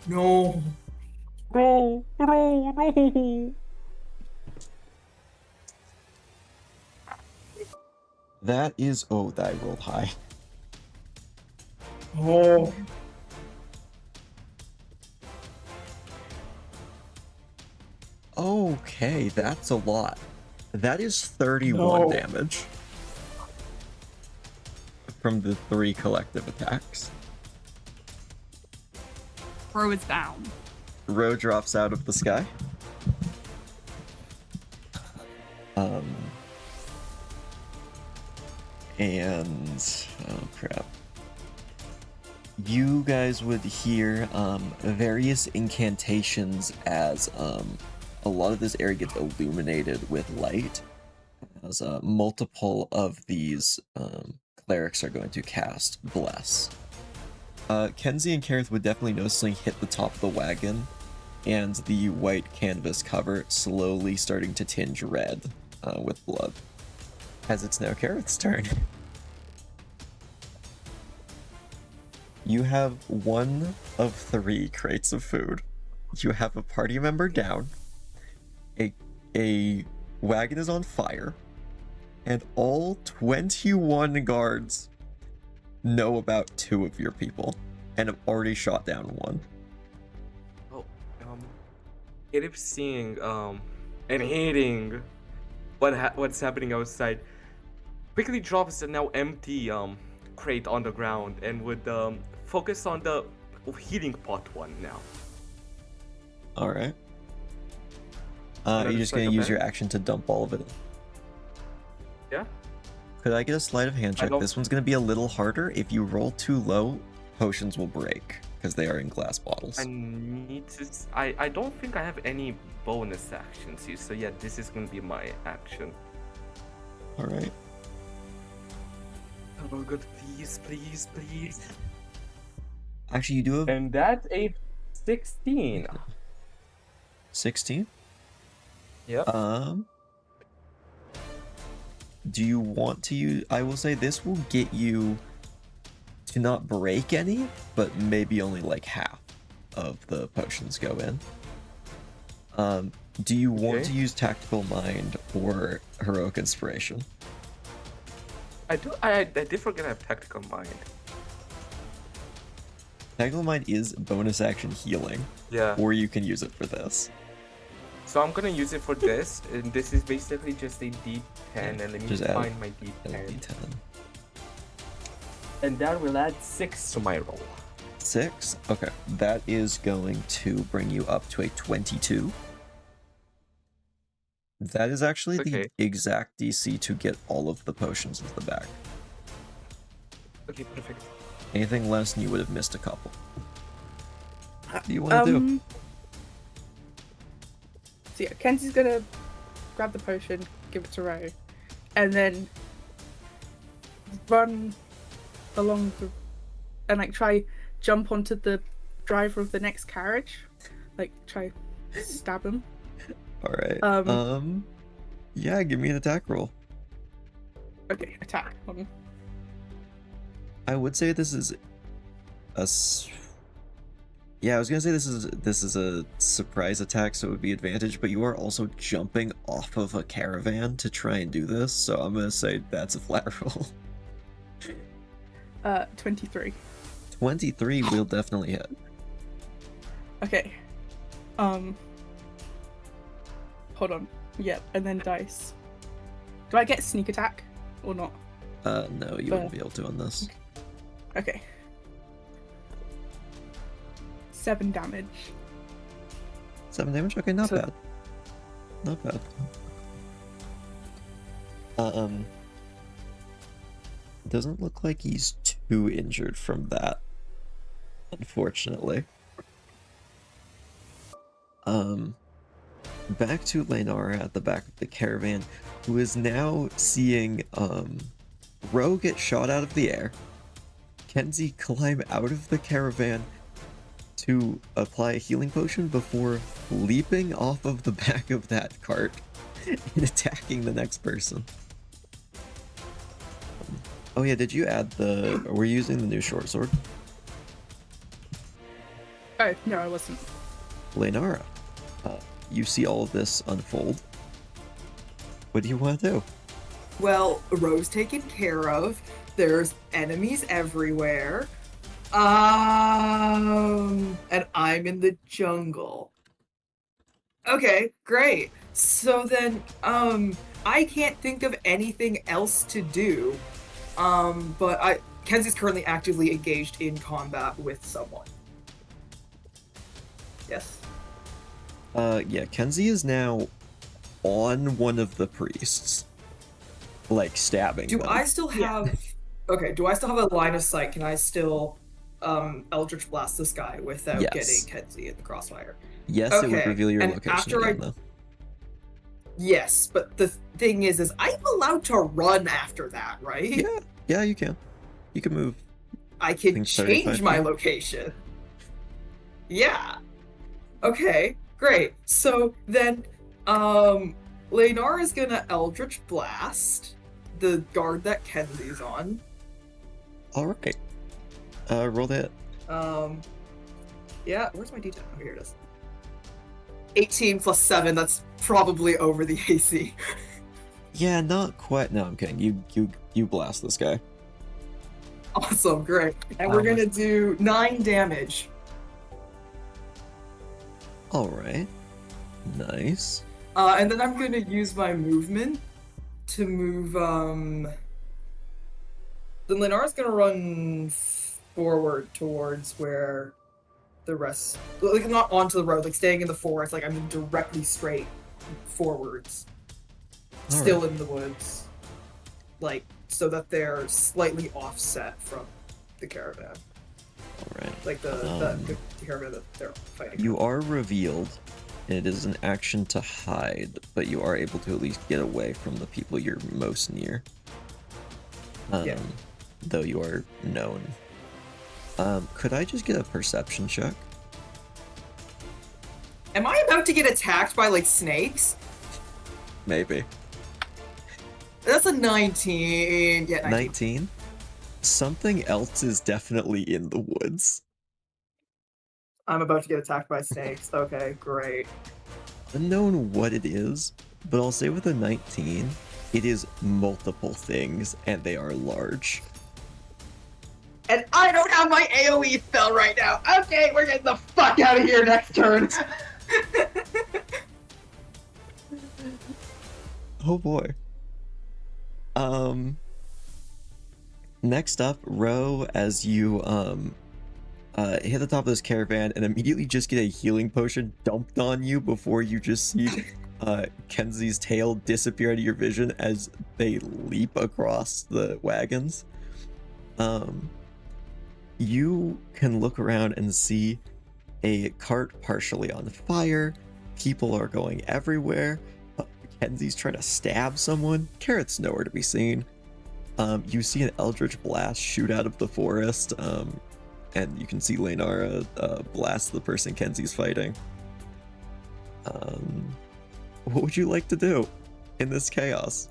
No. That is... Oh, that I rolled high. Oh. Okay, that's a lot. That is 31 No. damage. From the 3 collective attacks. Bro is down. Ro drops out of the sky. And oh crap. You guys would hear various incantations as a lot of this area gets illuminated with light. As multiple of these clerics are going to cast Bless. Kenzie and Kaerith would definitely notice something hit the top of the wagon, and the white canvas cover slowly starting to tinge red with blood. As it's now Kaerith's turn. You have 1 of 3 crates of food. You have a party member down. A wagon is on fire. And all 21 guards know about 2 of your people. And have already shot down 1. Oh, Kaerith seeing and hating what's happening outside, quickly drops the now empty crate on the ground and would focus on the healing pot one now. All right. Another You're just strike gonna of use your hand? action to dump all of it in. Yeah. Could I get a sleight of hand check? don't- This one's gonna be a little harder. If you roll too low, potions will break because they are in glass bottles. I need to. I don't think I have any bonus actions here, so yeah, this is gonna be my action. All right. Oh god, please, please, please. Actually, you do have And that's a 16. 16. Yep. Do you want to use? I will say this will get you to not break any, but maybe only like half of the potions go in. Do you want Okay. to use Tactical Mind or Heroic Inspiration? I do. I did forget I have tactical mind. Tactical Mind is bonus action healing, Yeah. or you can use it for this. So I'm gonna use it for this, and this is basically just a D10, and let me Just add find my And a D10. D10. And that will add 6 to my roll. 6? Okay, that is going to bring you up to a 22. That is actually the Okay. exact DC to get all of the potions into the bag. Okay, perfect. Anything less, and you would have missed a couple. What do you want to do? So yeah, Kenzie's gonna grab the potion, give it to Ro, and then run along and like try jump onto the driver of the next carriage, like try stab him. All right. Yeah, give me an attack roll. Okay, attack. I would say this is yeah, I was gonna say this is a surprise attack, so it would be advantage, but you are also jumping off of a caravan to try and do this, so I'm gonna say that's a flat roll. 23. 23 will definitely hit. Okay. Hold on. Yep, and then dice. Do I get sneak attack or not? No, you wouldn't be able to on this. Okay. 7 damage. 7 damage? Okay, not So- bad. Not bad. Doesn't look like he's too injured from that, unfortunately. Back to Leinara at the back of the caravan, who is now seeing Ro get shot out of the air, Kenzie climb out of the caravan to apply a healing potion before leaping off of the back of that cart and attacking the next person. Oh yeah, did you add the... Were you using the new short sword? Oh, no, I wasn't. Leinara, you see all of this unfold. What do you want to do? Well, Ro's taken care of. There's enemies everywhere. And I'm in the jungle. Okay, great. So then, I can't think of anything else to do. But Kenzie's currently actively engaged in combat with someone. Yes. Yeah, Kenzie is now on one of the priests. Like, stabbing Do them. I still have... Okay, do I still have a line of sight? Can I still Eldritch Blast this guy without Yes. getting Kenzie in the crossfire? Yes, it would Okay, reveal your and location after again, though. Yes, but the thing is I'm allowed to run after that, right? Yeah, you can. You can move. I can think 35 change my feet. location. Yeah. Okay, great. So then, Leinara is gonna Eldritch Blast the guard that Kenzie's on. Alright. Roll that. Yeah, where's my D10? Oh, here it is. 18 plus 7, that's probably over the AC. Yeah, not quite. No, I'm kidding. You blast this guy. Awesome, great. And we're gonna do 9 damage. Alright. Nice. And then I'm gonna use my movement to move, Then Leinara's gonna run forward towards where the rest, like not onto the road, like staying in the forest, like I'm directly straight forwards. All Still right. in the woods. Like, so that they're slightly offset from the caravan. Alright. Like the caravan that they're fighting. You are revealed, and it is an action to hide, but you are able to at least get away from the people you're most near. Yeah. Though you are known. Could I just get a perception check? Am I about to get attacked by like snakes? Maybe. That's a 19. Yeah, 19? Something else is definitely in the woods. I'm about to get attacked by snakes. Okay, great. Unknown what it is, but I'll say with a 19, it is multiple things, and they are large. And I don't have my AoE spell right now. Okay, we're getting the fuck out of here next turn. Oh boy. Next up, Ro, as you hit the top of this caravan and immediately just get a healing potion dumped on you before you just see Kenzie's tail disappear out of your vision as they leap across the wagons. You can look around and see a cart partially on fire. People are going everywhere. Kenzie's trying to stab someone. Kaerith's nowhere to be seen. You see an eldritch blast shoot out of the forest, and you can see Leinara blast the person Kenzie's fighting. What would you like to do in this chaos?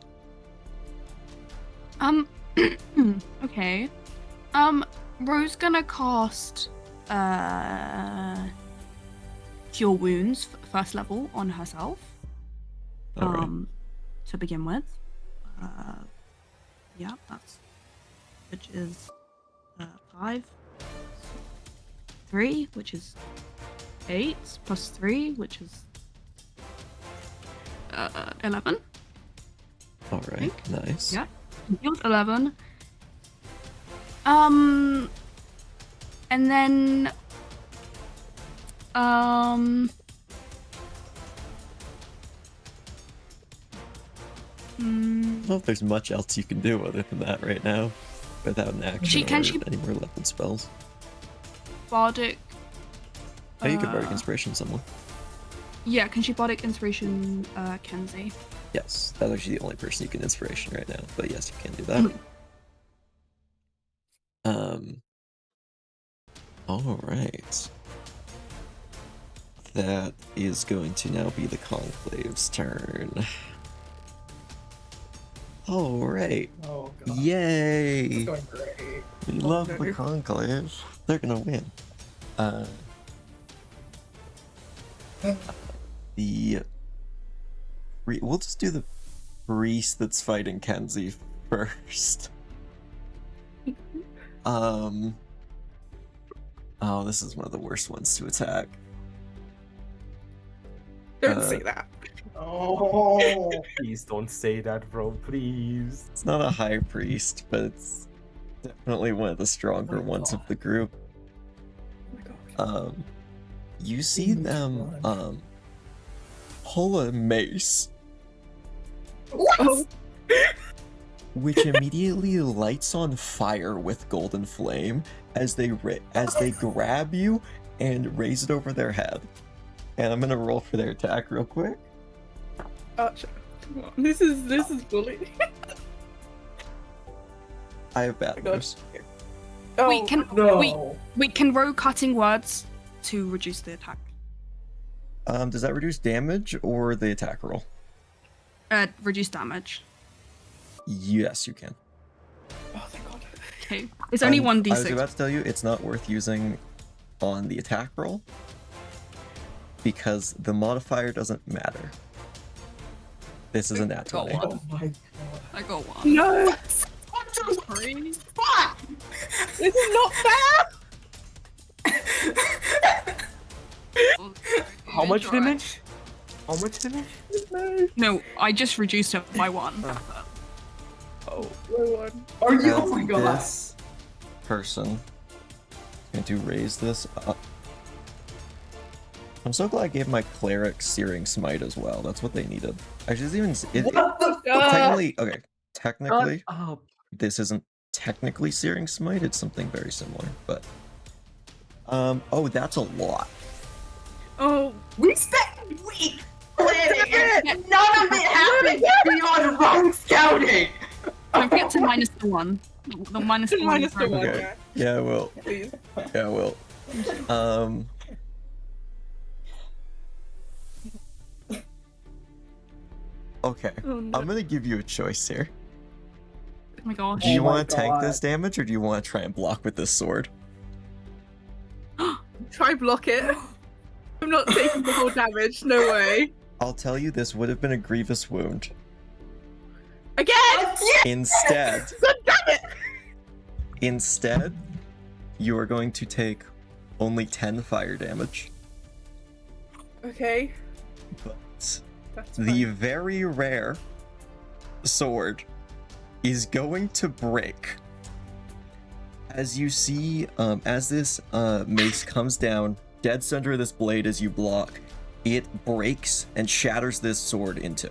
Okay. Ro's gonna cast Cure Wounds first level on herself. All right. To begin with. Yeah, which is 5, 3, which is 8, plus 3, which is 11. All right, nice. Yeah, healed 11. And then I don't know if there's much else you can do other than that right now, without an action or any more leveled spells. Bardic. Oh, you could Bardic Inspiration someone. Yeah, can she Bardic Inspiration Kenzie? Yes, that's actually the only person you can Inspiration right now, but yes, you can do that. All right. That is going to now be the Conclave's turn. All right. Oh god. Yay! It's going great. We love the Conclave. They're gonna win. We'll just do the priest that's fighting Kenzie first. Oh, this is one of the worst ones to attack. Don't say that. Oh. Please don't say that, bro. Please. It's not a high priest, but it's definitely one of the stronger ones of the group. Oh my god. You see them pull a mace, What? which immediately lights on fire with golden flame as they grab you and raise it over their head. And I'm gonna roll for their attack real quick. This is bullying. I have bad news. Oh, Wait, No. can Ro cutting words to reduce the attack? Does that reduce damage or the attack roll? Reduce damage. Yes, you can. Oh thank god. Okay. It's only 1d6. I was about to tell you it's not worth using on the attack roll because the modifier doesn't matter. This is a nat 20. Oh my god. I got 1. no! Sorry. Fuck! This is not fair! How much damage? How much damage? No, I just reduced it by 1. Oh. Are you? As Oh my god. this person is going to raise this up. I'm so glad I gave my cleric Searing Smite as well. That's what they needed. Actually, it's even What the technically okay. Technically, Oh. this isn't technically Searing Smite. It's something very similar, but oh, that's a lot. Oh, We spent weeks planning and none of it happened beyond wrong scouting! Don't forget to minus the 1. The minus the 1. minus the 1. Okay. Yeah, I will. Please. Yeah, I will. Okay, Oh, no. I'm gonna give you a choice here. Oh my gosh. Do you my want to tank God. this damage, or do you want to try and block with this sword? Try block it. I'm not taking the whole damage. No way. I'll tell you, this would have been a grievous wound. Again! Instead, Damn it! instead, you are going to take only 10 fire damage. Okay, But that's the fine. very rare sword is going to break. As you see, as this mace comes down, dead center of this blade as you block, it breaks and shatters this sword in two.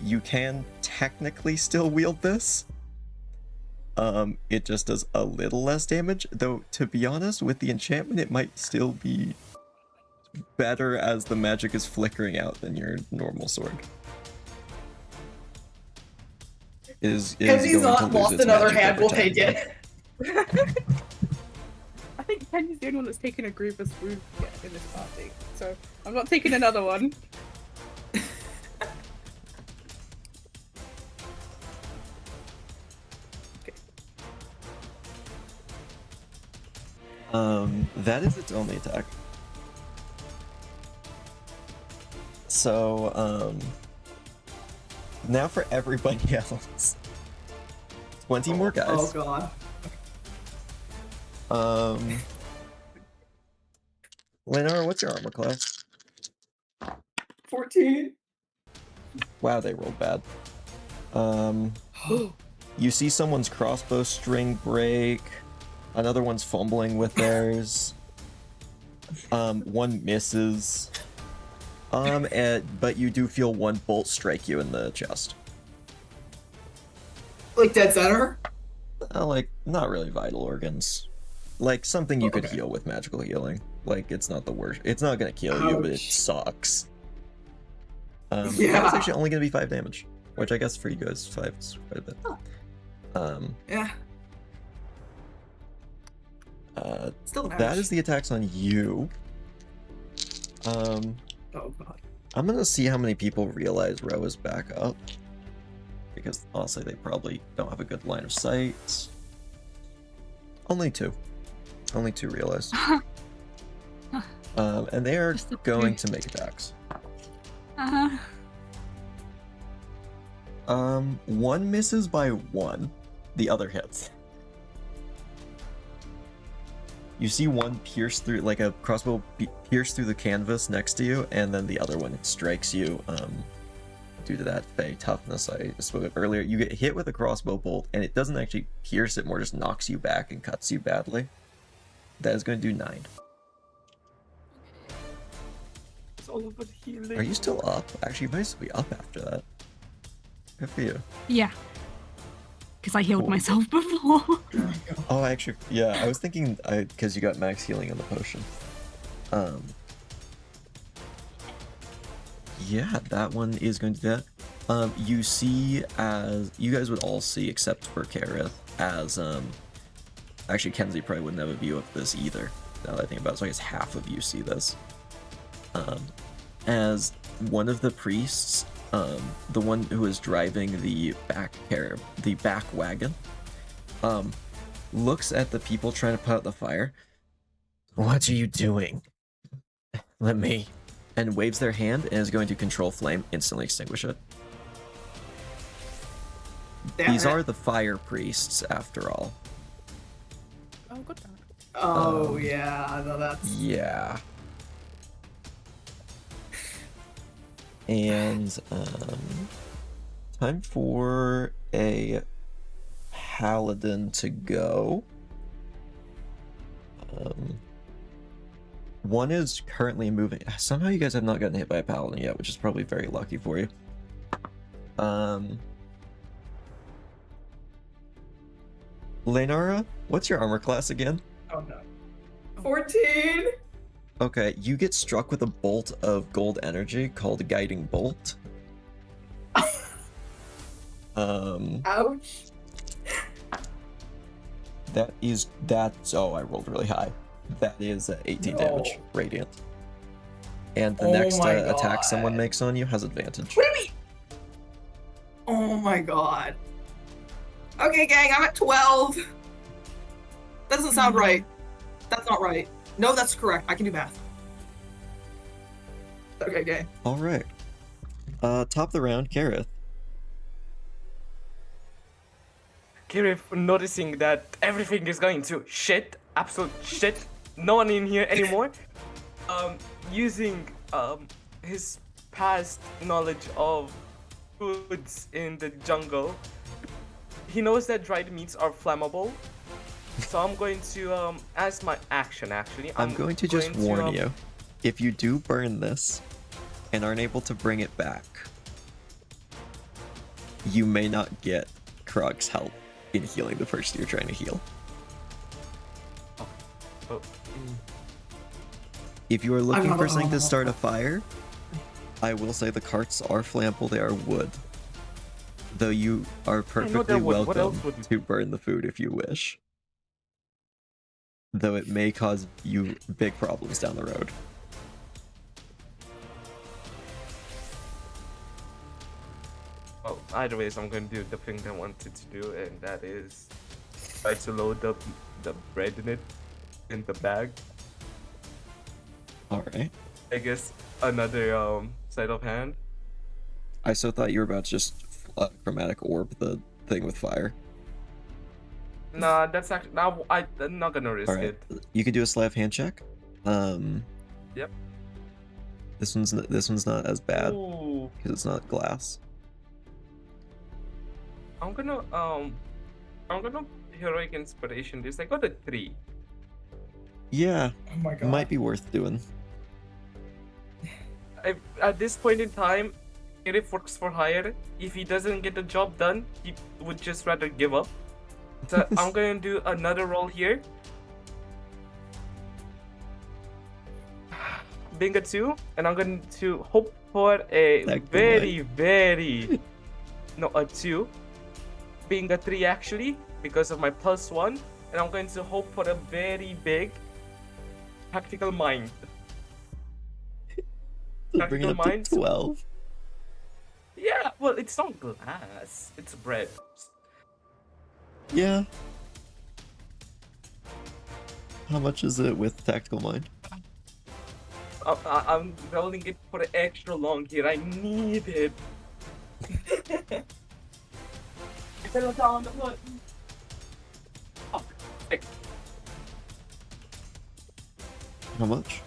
You can technically still wield this. It just does a little less damage, though to be honest, with the enchantment it might still be better as the magic is flickering out than your normal sword. Is Kenzie's going to not lose lost its another magic hand, over we'll time. take it. I think Kenny's the only one that's taken a grievous wound yet in this party, so I'm not taking another one. That is its only attack. So, now for everybody else. 20 more guys. Oh god. Leinara, what's your armor class? 14. Wow, they rolled bad. You see someone's crossbow string break. Another one's fumbling with theirs. One misses. But you do feel one bolt strike you in the chest. Like dead center? Like, not really vital organs. Like, something you could Okay. heal with magical healing. Like, it's not the worst. It's not gonna kill you, but it Ouch. sucks. That Yeah. was actually only gonna be 5 damage. Which I guess for you guys, 5 is quite a bit. Yeah. Still an That average. is the attacks on you. Oh god. I'm gonna see how many people realize Ro is back up. Because honestly, they probably don't have a good line of sight. Only 2. Only 2 realize. And they are Just the going 2. to make attacks. Uh-huh. One misses by 1. The other hits. You see one pierce through, like a crossbow pierce through the canvas next to you, and then the other one strikes you, due to that Fey toughness I spoke of earlier. You get hit with a crossbow bolt, and it doesn't actually pierce it, more just knocks you back and cuts you badly. That is going to do 9. It's all about healing. Are you still up? Actually, you might still be up after that. Good for you. Yeah. Because I healed Cool. myself before. Oh, actually, yeah, I was thinking, because you got max healing on the potion. Yeah, that one is going to do that. You see, as you guys would all see, except for Kaerith, as actually Kenzie probably wouldn't have a view of this either. Now that I think about it, so I guess half of you see this. As one of the priests, the one who is driving the back wagon, looks at the people trying to put out the fire. What are you doing? Let me. And waves their hand and is going to control flame, instantly extinguish it. Damn These it. are the fire priests, after all. Oh, good. Oh yeah, no, that's Yeah. And time for a paladin to go. One is currently moving. Somehow you guys have not gotten hit by a paladin yet, which is probably very lucky for you. Leinara, what's your armor class again? Oh no. 14. Okay, you get struck with a bolt of gold energy called Guiding Bolt. Ouch. That's oh, I rolled really high. That is 18 No. damage, radiant. And the Oh next my attack someone God. makes on you has advantage. What do you mean? Oh my god. Okay, gang, I'm at 12. That doesn't sound right. That's not right. No, that's correct. I can do math. Okay, gang. All right. Top of the round, Kaerith. Kaerith, noticing that everything is going to shit, absolute shit, no one in here anymore, using his past knowledge of foods in the jungle, he knows that dried meats are flammable. So I'm going to, as my action actually, I'm going to just warn you. If you do burn this and aren't able to bring it back, you may not get Krag's help in healing the person you're trying to heal. Oh. If you are looking not- for something to start a fire, I will say the carts are flammable, they are wood. Though you are perfectly they're wood. What else welcome would to burn the food if you wish. Though it may cause you big problems down the road. Well, either ways, I'm going to do the thing I wanted to do, and that is try to load up the bread in the bag. Alright. I guess another sleight of hand. I so thought you were about to just chromatic orb the thing with fire. Nah, that's actually now I'm not gonna risk Alright. it. You can do a sleight of hand check. Yep. This one's not as bad Ooh, because it's not glass. I'm gonna heroic inspiration this. I got a 3. Yeah, Oh my god. might be worth doing. At this point in time, Kaerith works for hire. If he doesn't get the job done, he would just rather give up. So I'm gonna do another roll here. Being a 2, and I'm going to hope for a a 2. Being a 3 actually, because of my +1, and I'm going to hope for a very big tactical mind. Bring it up to 12. Yeah, well, it's not glass, it's bread. Yeah. How much is it with tactical mind? I'm rolling it for extra long here. I need it. Settle down the button. Oh, six. How much?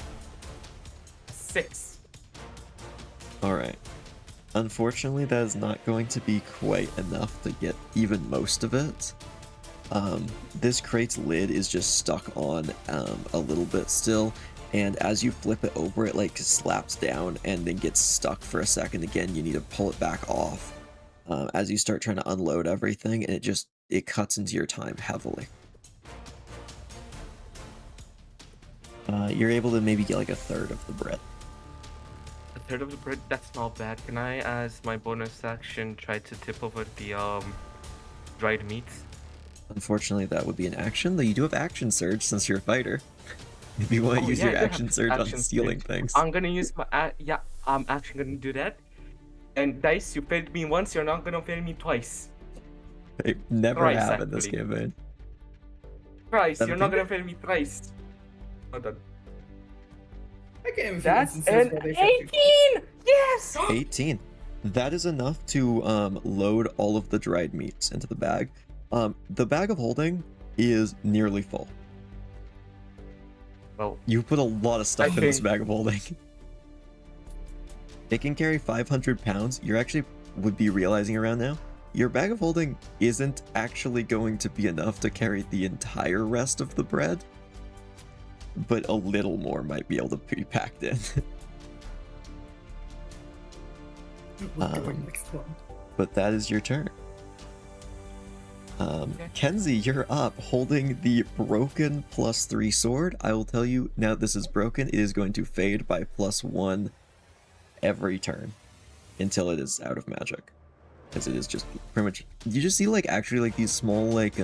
6. Alright. Unfortunately, that is not going to be quite enough to get even most of it. This crate's lid is just stuck on a little bit still, and as you flip it over, it like slaps down and then gets stuck for a second again. You need to pull it back off as you start trying to unload everything, and it cuts into your time heavily. You're able to maybe get like a third of the bread. A third of the bread, that's not bad. Can I, as my bonus action, try to tip over the dried meats? Unfortunately, that would be an action, though you do have action surge since you're a fighter. If you want to use your action surge on stealing things. I'm gonna use my yeah, I'm actually gonna do that. And dice, you failed me once, you're not gonna fail me twice. It never Thrice, happened this actually. campaign. Thrice, you're not 17? gonna fail me thrice. Hold on. I can't even That's instances an where they said 18! Yes! 18. That is enough to load all of the dried meats into the bag. The bag of holding is nearly full. Well, You put a lot of stuff in this think- bag of holding. It can carry 500 pounds. You're actually would be realizing around now, your bag of holding isn't actually going to be enough to carry the entire rest of the bread, but a little more might be able to be packed in. Next one. But that is your turn. Okay. Kenzie, you're up, holding the broken +3 sword. I will tell you, now that this is broken, it is going to fade by +1 every turn until it is out of magic. Because it is just pretty much, you just see like actually like these small like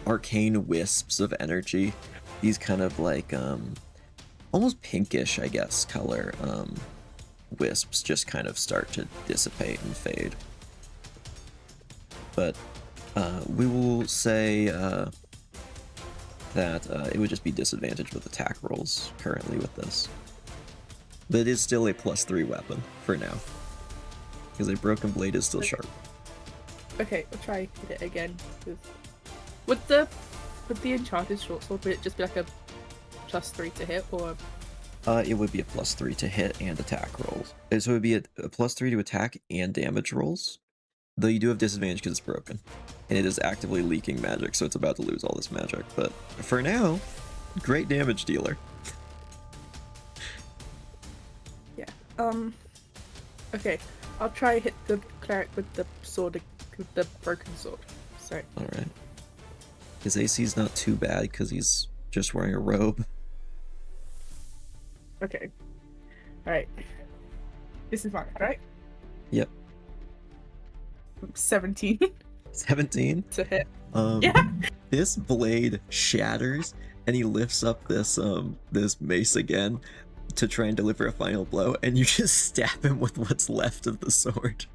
arcane wisps of energy. These kind of like almost pinkish, I guess, color wisps just kind of start to dissipate and fade. But we will say that it would just be disadvantaged with attack rolls currently with this. But it is still a +3 weapon for now. Because a broken blade is still sharp. Okay, I'll try hit it again. Would the enchanted short sword, would it just be like a +3 to hit, or? It would be a +3 to hit and attack rolls. So it would be a +3 to attack and damage rolls. Though you do have disadvantage because it's broken. And it is actively leaking magic, so it's about to lose all this magic. But for now, great damage dealer. Yeah. Okay. I'll try hit the cleric with the sword, with the broken sword. Sorry. Alright. His AC is not too bad because he's just wearing a robe. Okay. Alright. This is fine, right? Yep. 17 17? to hit. Yeah. This blade shatters and he lifts up this this mace again to try and deliver a final blow, and you just stab him with what's left of the sword.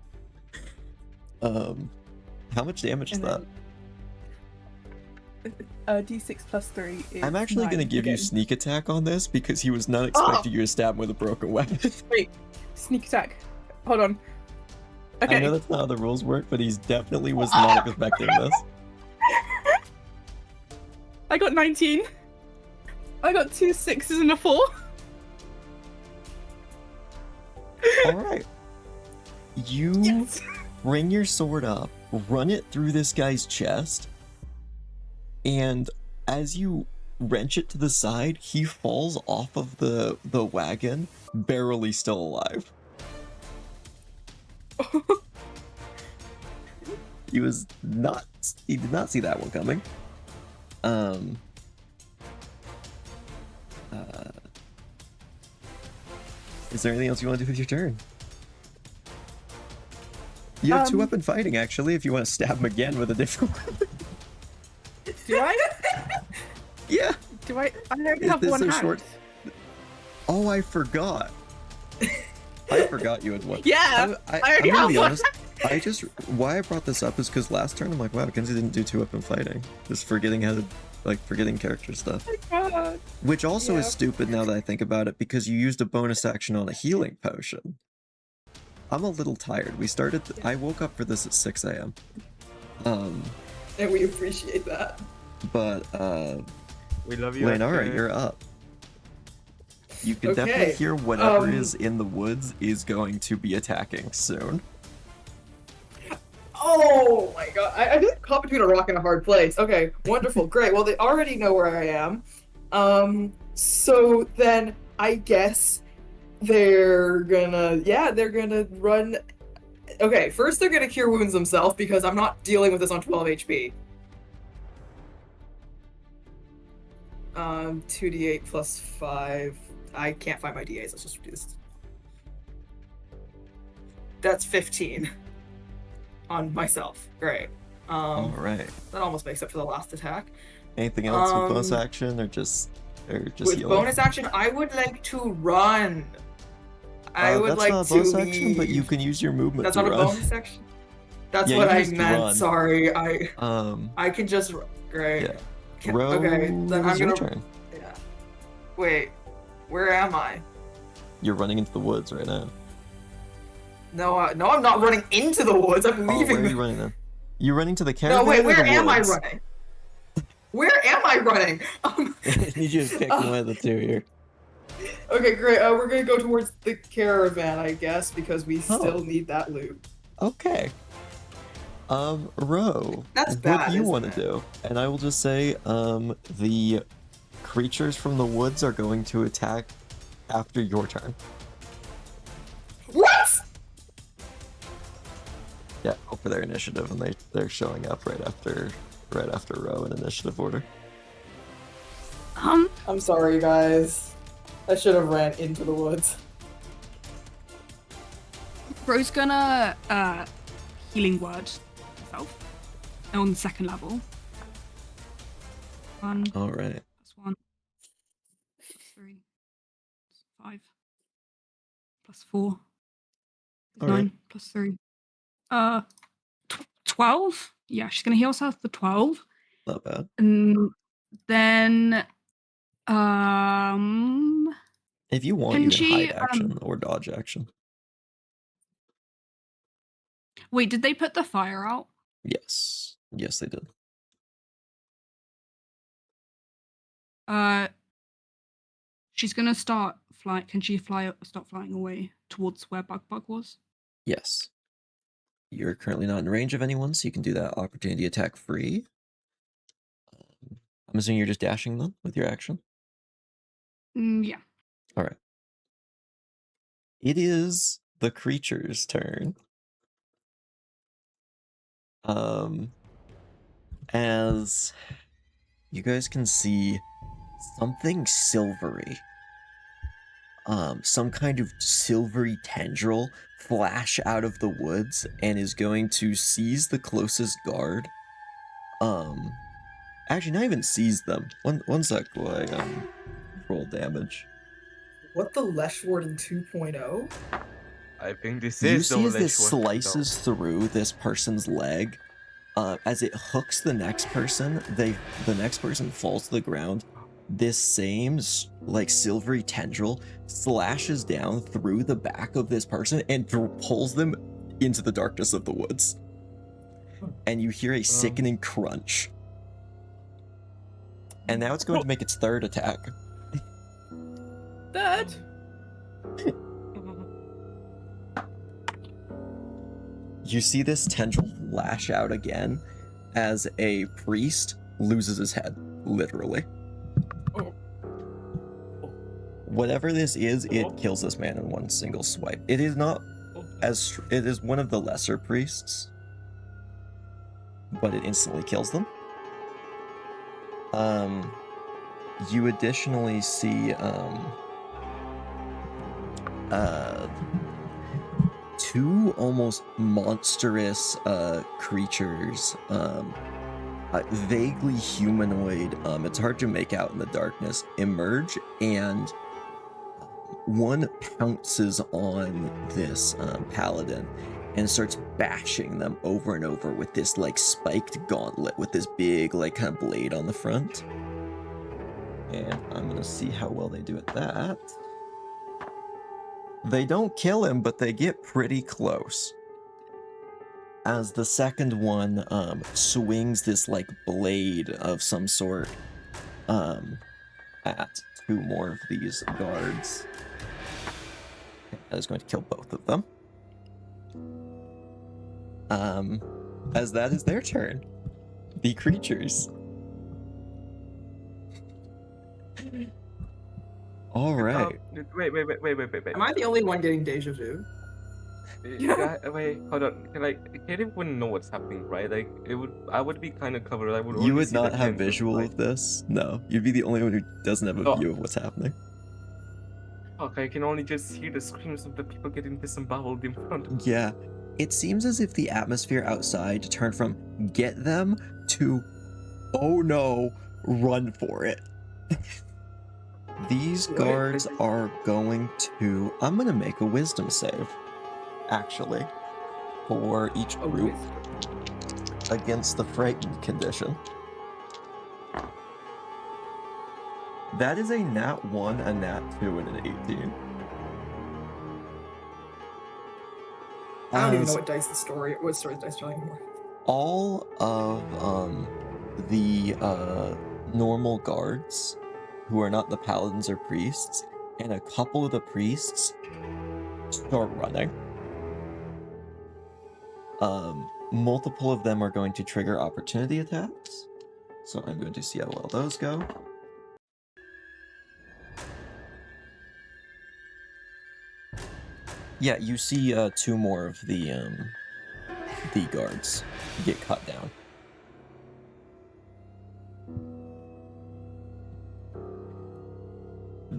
How much damage is that? D6 +3 is I'm actually 9 gonna give you again. sneak attack on this because he was not expecting you to stab him with a broken weapon. Wait, sneak attack. Hold on. Okay. I know that's not how the rules work, but he's definitely was not expecting this. I got 19. I got 2 6s and a 4. Alright. You Yes. bring your sword up, run it through this guy's chest, and as you wrench it to the side, he falls off of the wagon, barely still alive. He did not see that one coming. Is there anything else you want to do with your turn? You have 2-weapon fighting, actually, if you want to stab him again with a different weapon. Do I? Yeah. Do I? I only Is have this one a hand. short- Oh, I forgot. I forgot you had one. Yeah, I already I'm gonna have be one. honest. Why I brought this up is because last turn I'm like, wow, Kenzie didn't do 2-weapon fighting. Just forgetting how to, forgetting character stuff. God. Which also is Yeah. stupid now that I think about it, because you used a bonus action on a healing potion. I'm a little tired. I woke up for this at 6 a.m. And we appreciate that. But, We love you. Leinara, Edgar. you're up. You can Okay, definitely hear whatever um, is in the woods is going to be attacking soon. Oh my god, I just caught between a rock and a hard place. Okay, wonderful, great. Well, they already know where I am. So then I guess they're gonna run. Okay, first they're gonna cure wounds themselves because I'm not dealing with this on 12 HP. 2d8 plus 5. I can't find my d8s, let's just do this. That's 15 on myself. Great. Alright. That almost makes up for the last attack. Anything else with bonus action or just With healing? bonus action, I would like to run. I would that's like not a to bonus leave. action, but you can use your movement That's to not run. a bonus action. That's Yeah, what you I just meant. run. Sorry, I can just great. Yeah. Can- Rose, okay, then I'm your gonna. turn. Yeah. Wait, where am I? You're running into the woods right now. No, no, I'm not running into the woods. I'm Oh, leaving. where are you running then? You running to the caravan No, wait, or where the am I woods? running? Where am I running? I need you to pick one of the two here. Okay, great. We're gonna go towards the caravan, I guess, because we Oh. still need that loot. Okay. Ro, That's what bad, do you isn't want to it? do? And I will just say, the creatures from the woods are going to attack after your turn. What? Yeah, go for their initiative, and they're showing up right after Ro in initiative order. I'm sorry, guys. I should have ran into the woods. Bro's gonna healing word himself on the second level. 1 All right. plus 1 plus 3 plus 5 plus 4 plus All 9 right. plus 3. 12? Yeah, she's gonna heal herself for 12. Not bad. And then If you want, can you can she hide action or dodge action. wait, did they put the fire out? Yes. Yes, they did. She's gonna start flying. Can she start flying away towards where Bug was? Yes. You're currently not in range of anyone, so you can do that opportunity attack free. I'm assuming you're just dashing them with your action. Yeah. All right. It is the creature's turn. As you guys can see, something silvery, some kind of silvery tendril flash out of the woods and is going to seize the closest guard. Actually, not even seize them. One sec while I roll damage. What the Lesh Warden 2.0? I think this You is the see as this Lesh Warden. slices through this person's leg, as it hooks the next person, the next person falls to the ground. This same like silvery tendril slashes down through the back of this person and pulls them into the darkness of the woods. And you hear a sickening crunch. And now it's going to make its third attack. Third. You see this tendril lash out again as a priest loses his head, literally. Whatever this is, it kills this man in one single swipe. It is not it is one of the lesser priests, but it instantly kills them. You additionally see two almost monstrous creatures, vaguely humanoid, it's hard to make out in the darkness, emerge, and one pounces on this paladin and starts bashing them over and over with this like spiked gauntlet with this big like kind of blade on the front. And I'm gonna see how well they do at that. They don't kill him, but they get pretty close. As the second one swings this like blade of some sort at two more of these guards. That is going to kill both of them. As that is their turn. The creatures. All right. Wait. Am I the only one getting deja vu? Yeah, wait, hold on. Kaerith wouldn't know what's happening, right? Like, I would be kind of covered. I would. You only would see the not have tendrils, visual right? of this? No. You'd be the only one who doesn't have a view of what's happening. Fuck, I can only just hear the screams of the people getting disemboweled in front of me. Yeah. It seems as if the atmosphere outside turned from get them to oh no, run for it. These guards are going to... I'm going to make a wisdom save, actually, for each group against the frightened condition. That is a nat 1, a nat 2, and an 18. I don't even know what story the dice are anymore. All of the normal guards who are not the paladins or priests and a couple of the priests start running. Multiple of them are going to trigger opportunity attacks. So I'm going to see how well those go. Yeah, you see 2 more of the guards get cut down.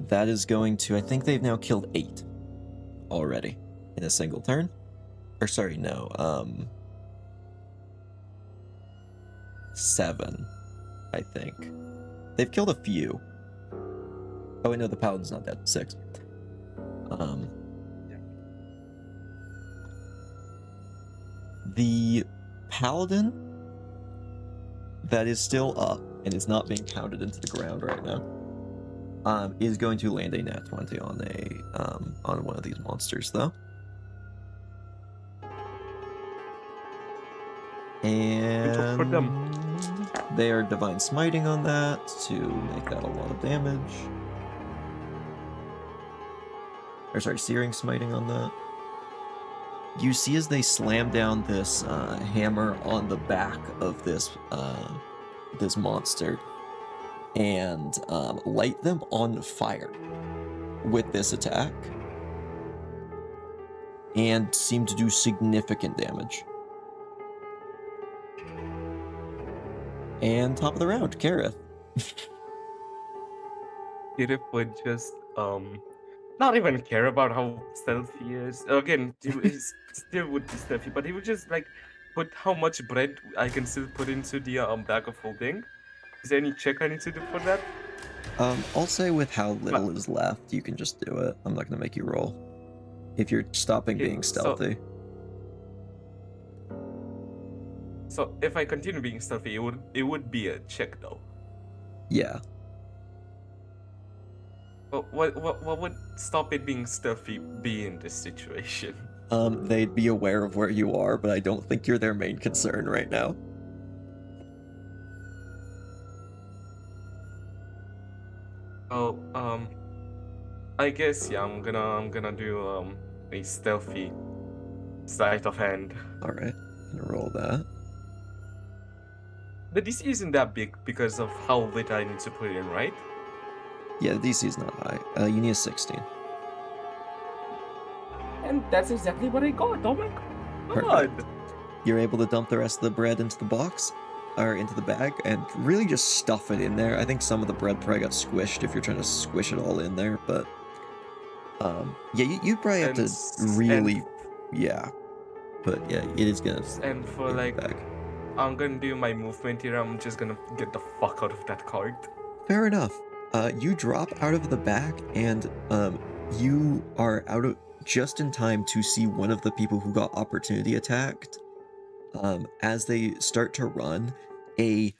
That is going to, I think they've now killed 8 already in a single turn. Or sorry, no, 7, I think. They've killed a few. Oh wait, no, the paladin's not dead. 6. The paladin that is still up and is not being pounded into the ground right now is going to land a nat 20 on one of these monsters though. For them. And they are divine smiting on that to make that a lot of damage. Or sorry, searing smiting on that. You see as they slam down this hammer on the back of this monster and light them on fire with this attack and seem to do significant damage. And top of the round, Kaerith. Kaerith would just not even care about how stealthy he is. Again, he still would be stealthy, but he would just like put how much bread I can still put into the bag of holding. Is there any check I need to do for that? I'll say with how little is left, you can just do it. I'm not gonna make you roll. If you're stopping being stealthy. So if I continue being stealthy, it would be a check though. Yeah. What would stop it being stealthy be in this situation? They'd be aware of where you are, but I don't think you're their main concern right now. Oh, I guess yeah, I'm gonna do a stealthy sleight of hand. All right, gonna roll that. The DC isn't that big because of how little I need to put in, right? Yeah, the DC is not high. You need a 16. And that's exactly what I got. Oh my god! Perfect. You're able to dump the rest of the bread into the box, or into the bag, and really just stuff it in there. I think some of the bread probably got squished if you're trying to squish it all in there, but yeah, you probably have to really, yeah. But yeah, it is gonna. And for like, I'm gonna do my movement here. I'm just gonna get the fuck out of that cart. Fair enough. You drop out of the back, and you are out of just in time to see one of the people who got opportunity attacked. As they start to run, a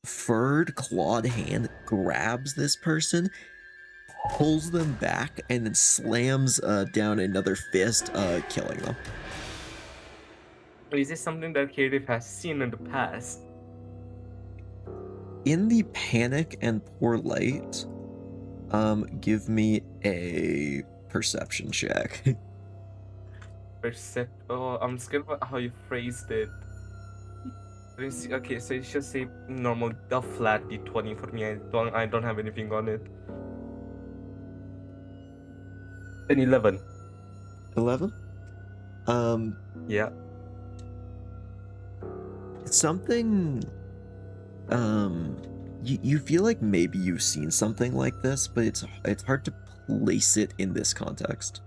furred, clawed hand grabs this person, pulls them back, and then slams down another fist, killing them. Is this something that Kaerith has seen in the past? In the panic and poor light, give me a perception check. Oh, I'm scared about how you phrased it. Okay, so it's just say normal, the flat D20 for me. I don't have anything on it. An 11. 11? Yeah. Something, you feel like maybe you've seen something like this, but it's hard to place it in this context.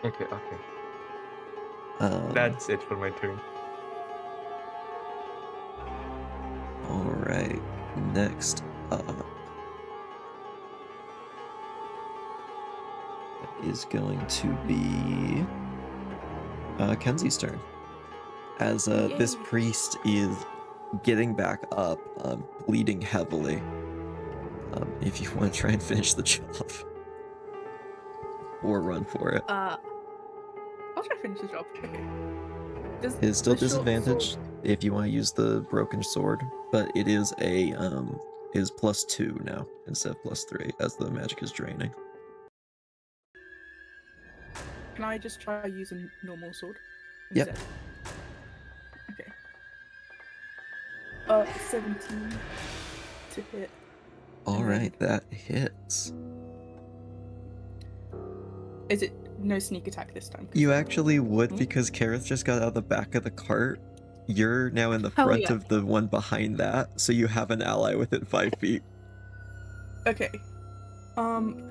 Okay. That's it for my turn. Alright, next up is going to be Kenzie's turn. As this priest is getting back up, bleeding heavily. If you want to try and finish the job. Or run for it. I'll try to finish the job. Okay. It's still disadvantaged if you want to use the broken sword, but it is a is +2 now instead of +3 as the magic is draining. Can I just try using normal sword? Yep. Instead? Okay. 17 to hit. Alright, that hits. Is it no sneak attack this time? You actually would, Hmm? because Kaerith just got out of the back of the cart. You're now in the Hell front yeah. of the one behind that, so you have an ally within 5 feet. Okay. Hold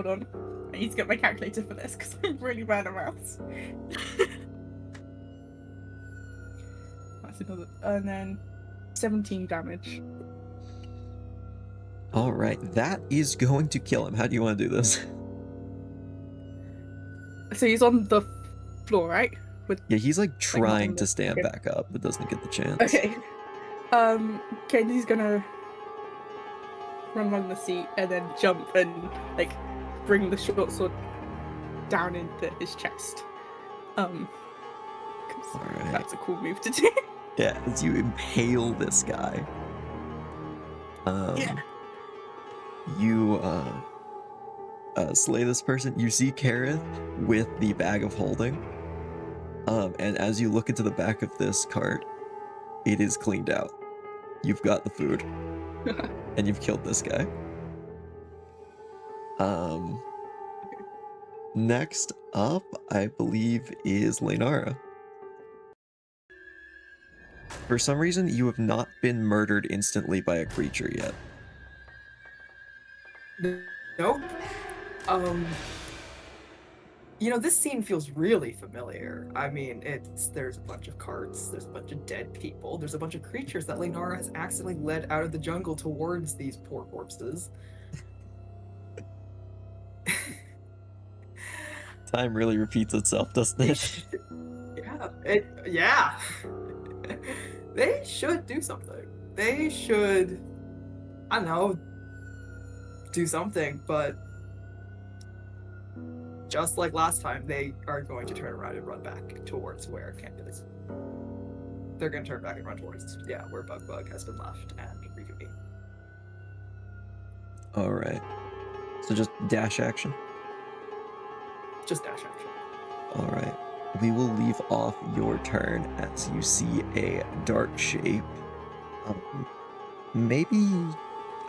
on. I need to get my calculator for this because I'm really bad at maths. That's another. And then 17 damage. Alright, that is going to kill him. How do you want to do this? So he's on the floor, right? With Yeah, he's like not trying on to the- stand okay. back up, but doesn't get the chance. Okay. Kenzie's gonna run along the seat and then jump and like bring the short sword down into his chest. 'Cause Alright. that's a cool move to do. Yeah, as you impale this guy. Yeah. You slay this person. You see Kaerith with the bag of holding. And as you look into the back of this cart, it is cleaned out. You've got the food. And you've killed this guy. Next up, I believe, is Leinara. For some reason, you have not been murdered instantly by a creature yet. Nope. This scene feels really familiar. I mean, there's a bunch of carts, there's a bunch of dead people, there's a bunch of creatures that Leinara has accidentally led out of the jungle towards these poor corpses. Time really repeats itself, doesn't it? Yeah. They should do something. They should, I don't know, do something, but just like last time, they are going to turn around and run back towards where Camp is. They're going to turn back and run towards, where Bug has been left and reconvene. Alright. So just dash action. Just dash action. Alright. We will leave off your turn as you see a dark shape. Maybe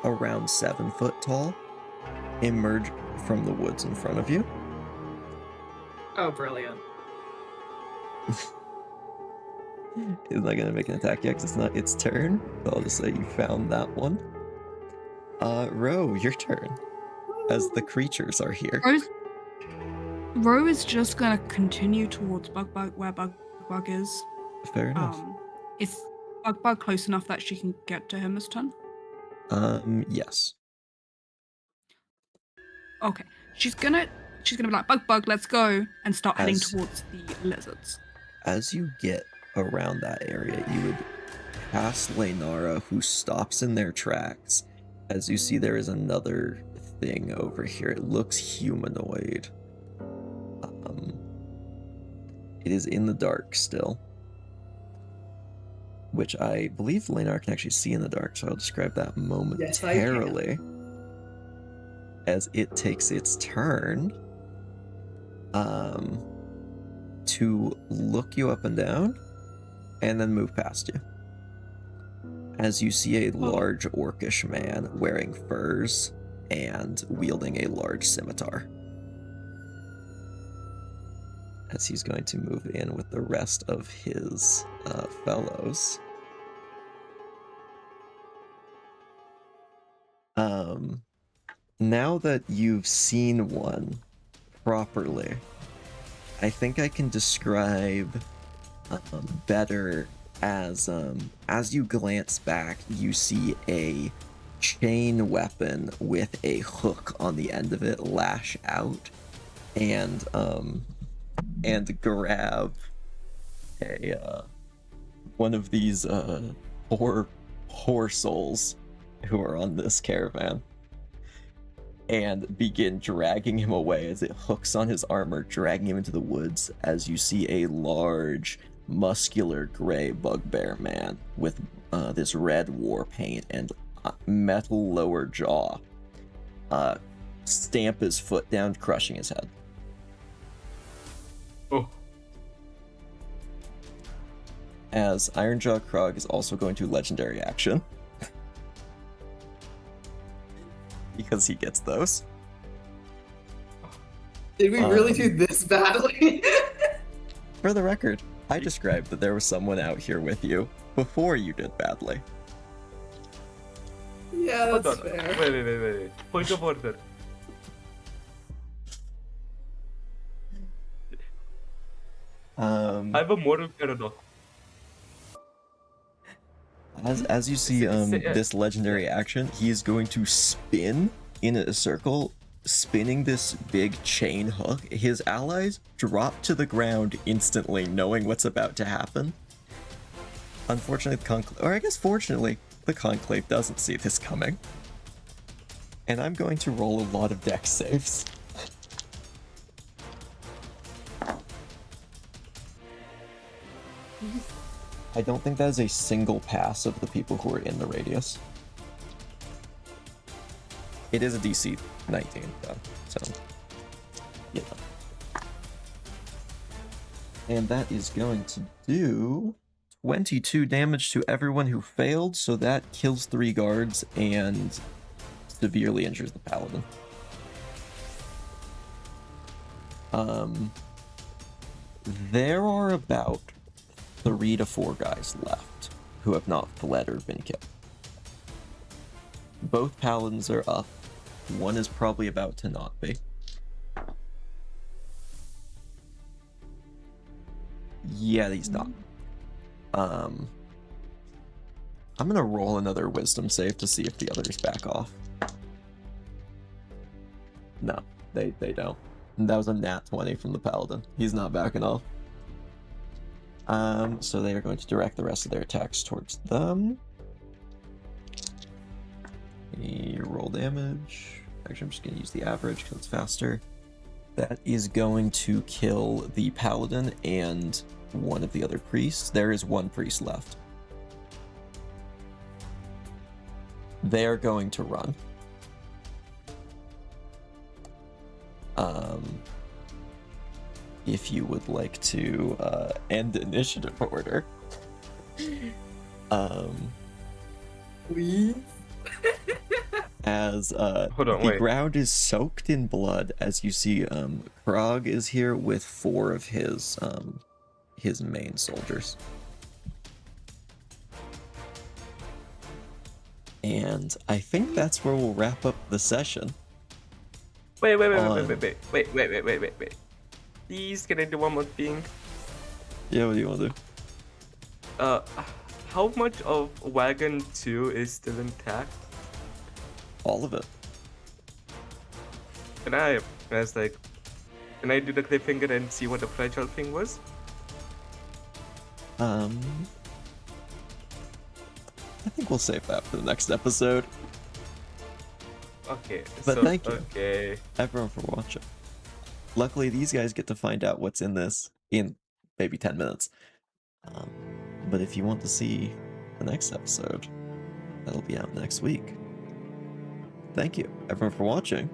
around 7 foot tall. Emerge from the woods in front of you. Oh, brilliant. It's not gonna make an attack yet because it's not its turn. But I'll just say you found that one. Ro, your turn. As the creatures are here. Ro is just gonna continue towards Bug where Bug is. Fair enough. Is Bug close enough that she can get to him this turn? Yes. Okay. She's gonna be like, Bug, let's go, and start heading As- towards the lizards. As you get around that area, you would pass Leinara, who stops in their tracks. As you see, there is another thing over here. It looks humanoid. It is in the dark still, which I believe Leinara can actually see in the dark, so I'll describe that momentarily. As it takes its turn to look you up and down and then move past you. As you see a large orcish man wearing furs and wielding a large scimitar. As he's going to move in with the rest of his fellows. Now that you've seen one properly, I think I can describe better as you glance back, you see a chain weapon with a hook on the end of it lash out and grab a one of these poor souls who are on this caravan and begin dragging him away as it hooks on his armor, dragging him into the woods as you see a large muscular gray bugbear man with this red war paint and metal lower jaw stamp his foot down, crushing his head. Oh. As Ironjaw Krag is also going to legendary action. Because he gets those. Did we really do this badly? For the record, I described that there was someone out here with you before you did badly. Yeah, Hold that's on. fair. Wait. Point of order. I have a moral paradox. As you see Say- this legendary action, he is going to spin in a circle, spinning this big chain hook. His allies drop to the ground instantly, knowing what's about to happen. Unfortunately, the Conclave, or I guess fortunately, the Conclave doesn't see this coming. And I'm going to roll a lot of dex saves. I don't think that is a single pass of the people who are in the radius. It is a DC 19, though, so, you know. And that is going to do 22 damage to everyone who failed, so that kills 3 guards and severely injures the paladin. There are about 3 to 4 guys left who have not fled or been killed. Both paladins are up. One is probably about to not be. Yeah, he's not. I'm gonna roll another wisdom save to see if the others back off. No, they don't. That was a nat 20 from the paladin. He's not backing off. So they are going to direct the rest of their attacks towards them. Roll damage. Actually, I'm just going to use the average because it's faster. That is going to kill the paladin and one of the other priests. There is one priest left. They are going to run. If you would like to end initiative order. Please? As Hold on, the wait. ground is soaked in blood, as you see Krag is here with 4 of his main soldiers. And I think that's where we'll wrap up the session. Wait. Please, can I do one more thing? Yeah, what do you want to do? How much of Wagon 2 is still intact? All of it. Can I do the cliffhanger and see what the fragile thing was? I think we'll save that for the next episode. Okay. But thank you. Okay. Everyone for watching. Luckily, these guys get to find out what's in this in maybe 10 minutes. But if you want to see the next episode, that'll be out next week. Thank you, everyone, for watching.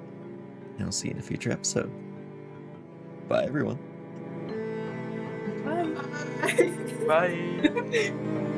And I'll see you in a future episode. Bye, everyone. Bye. Bye.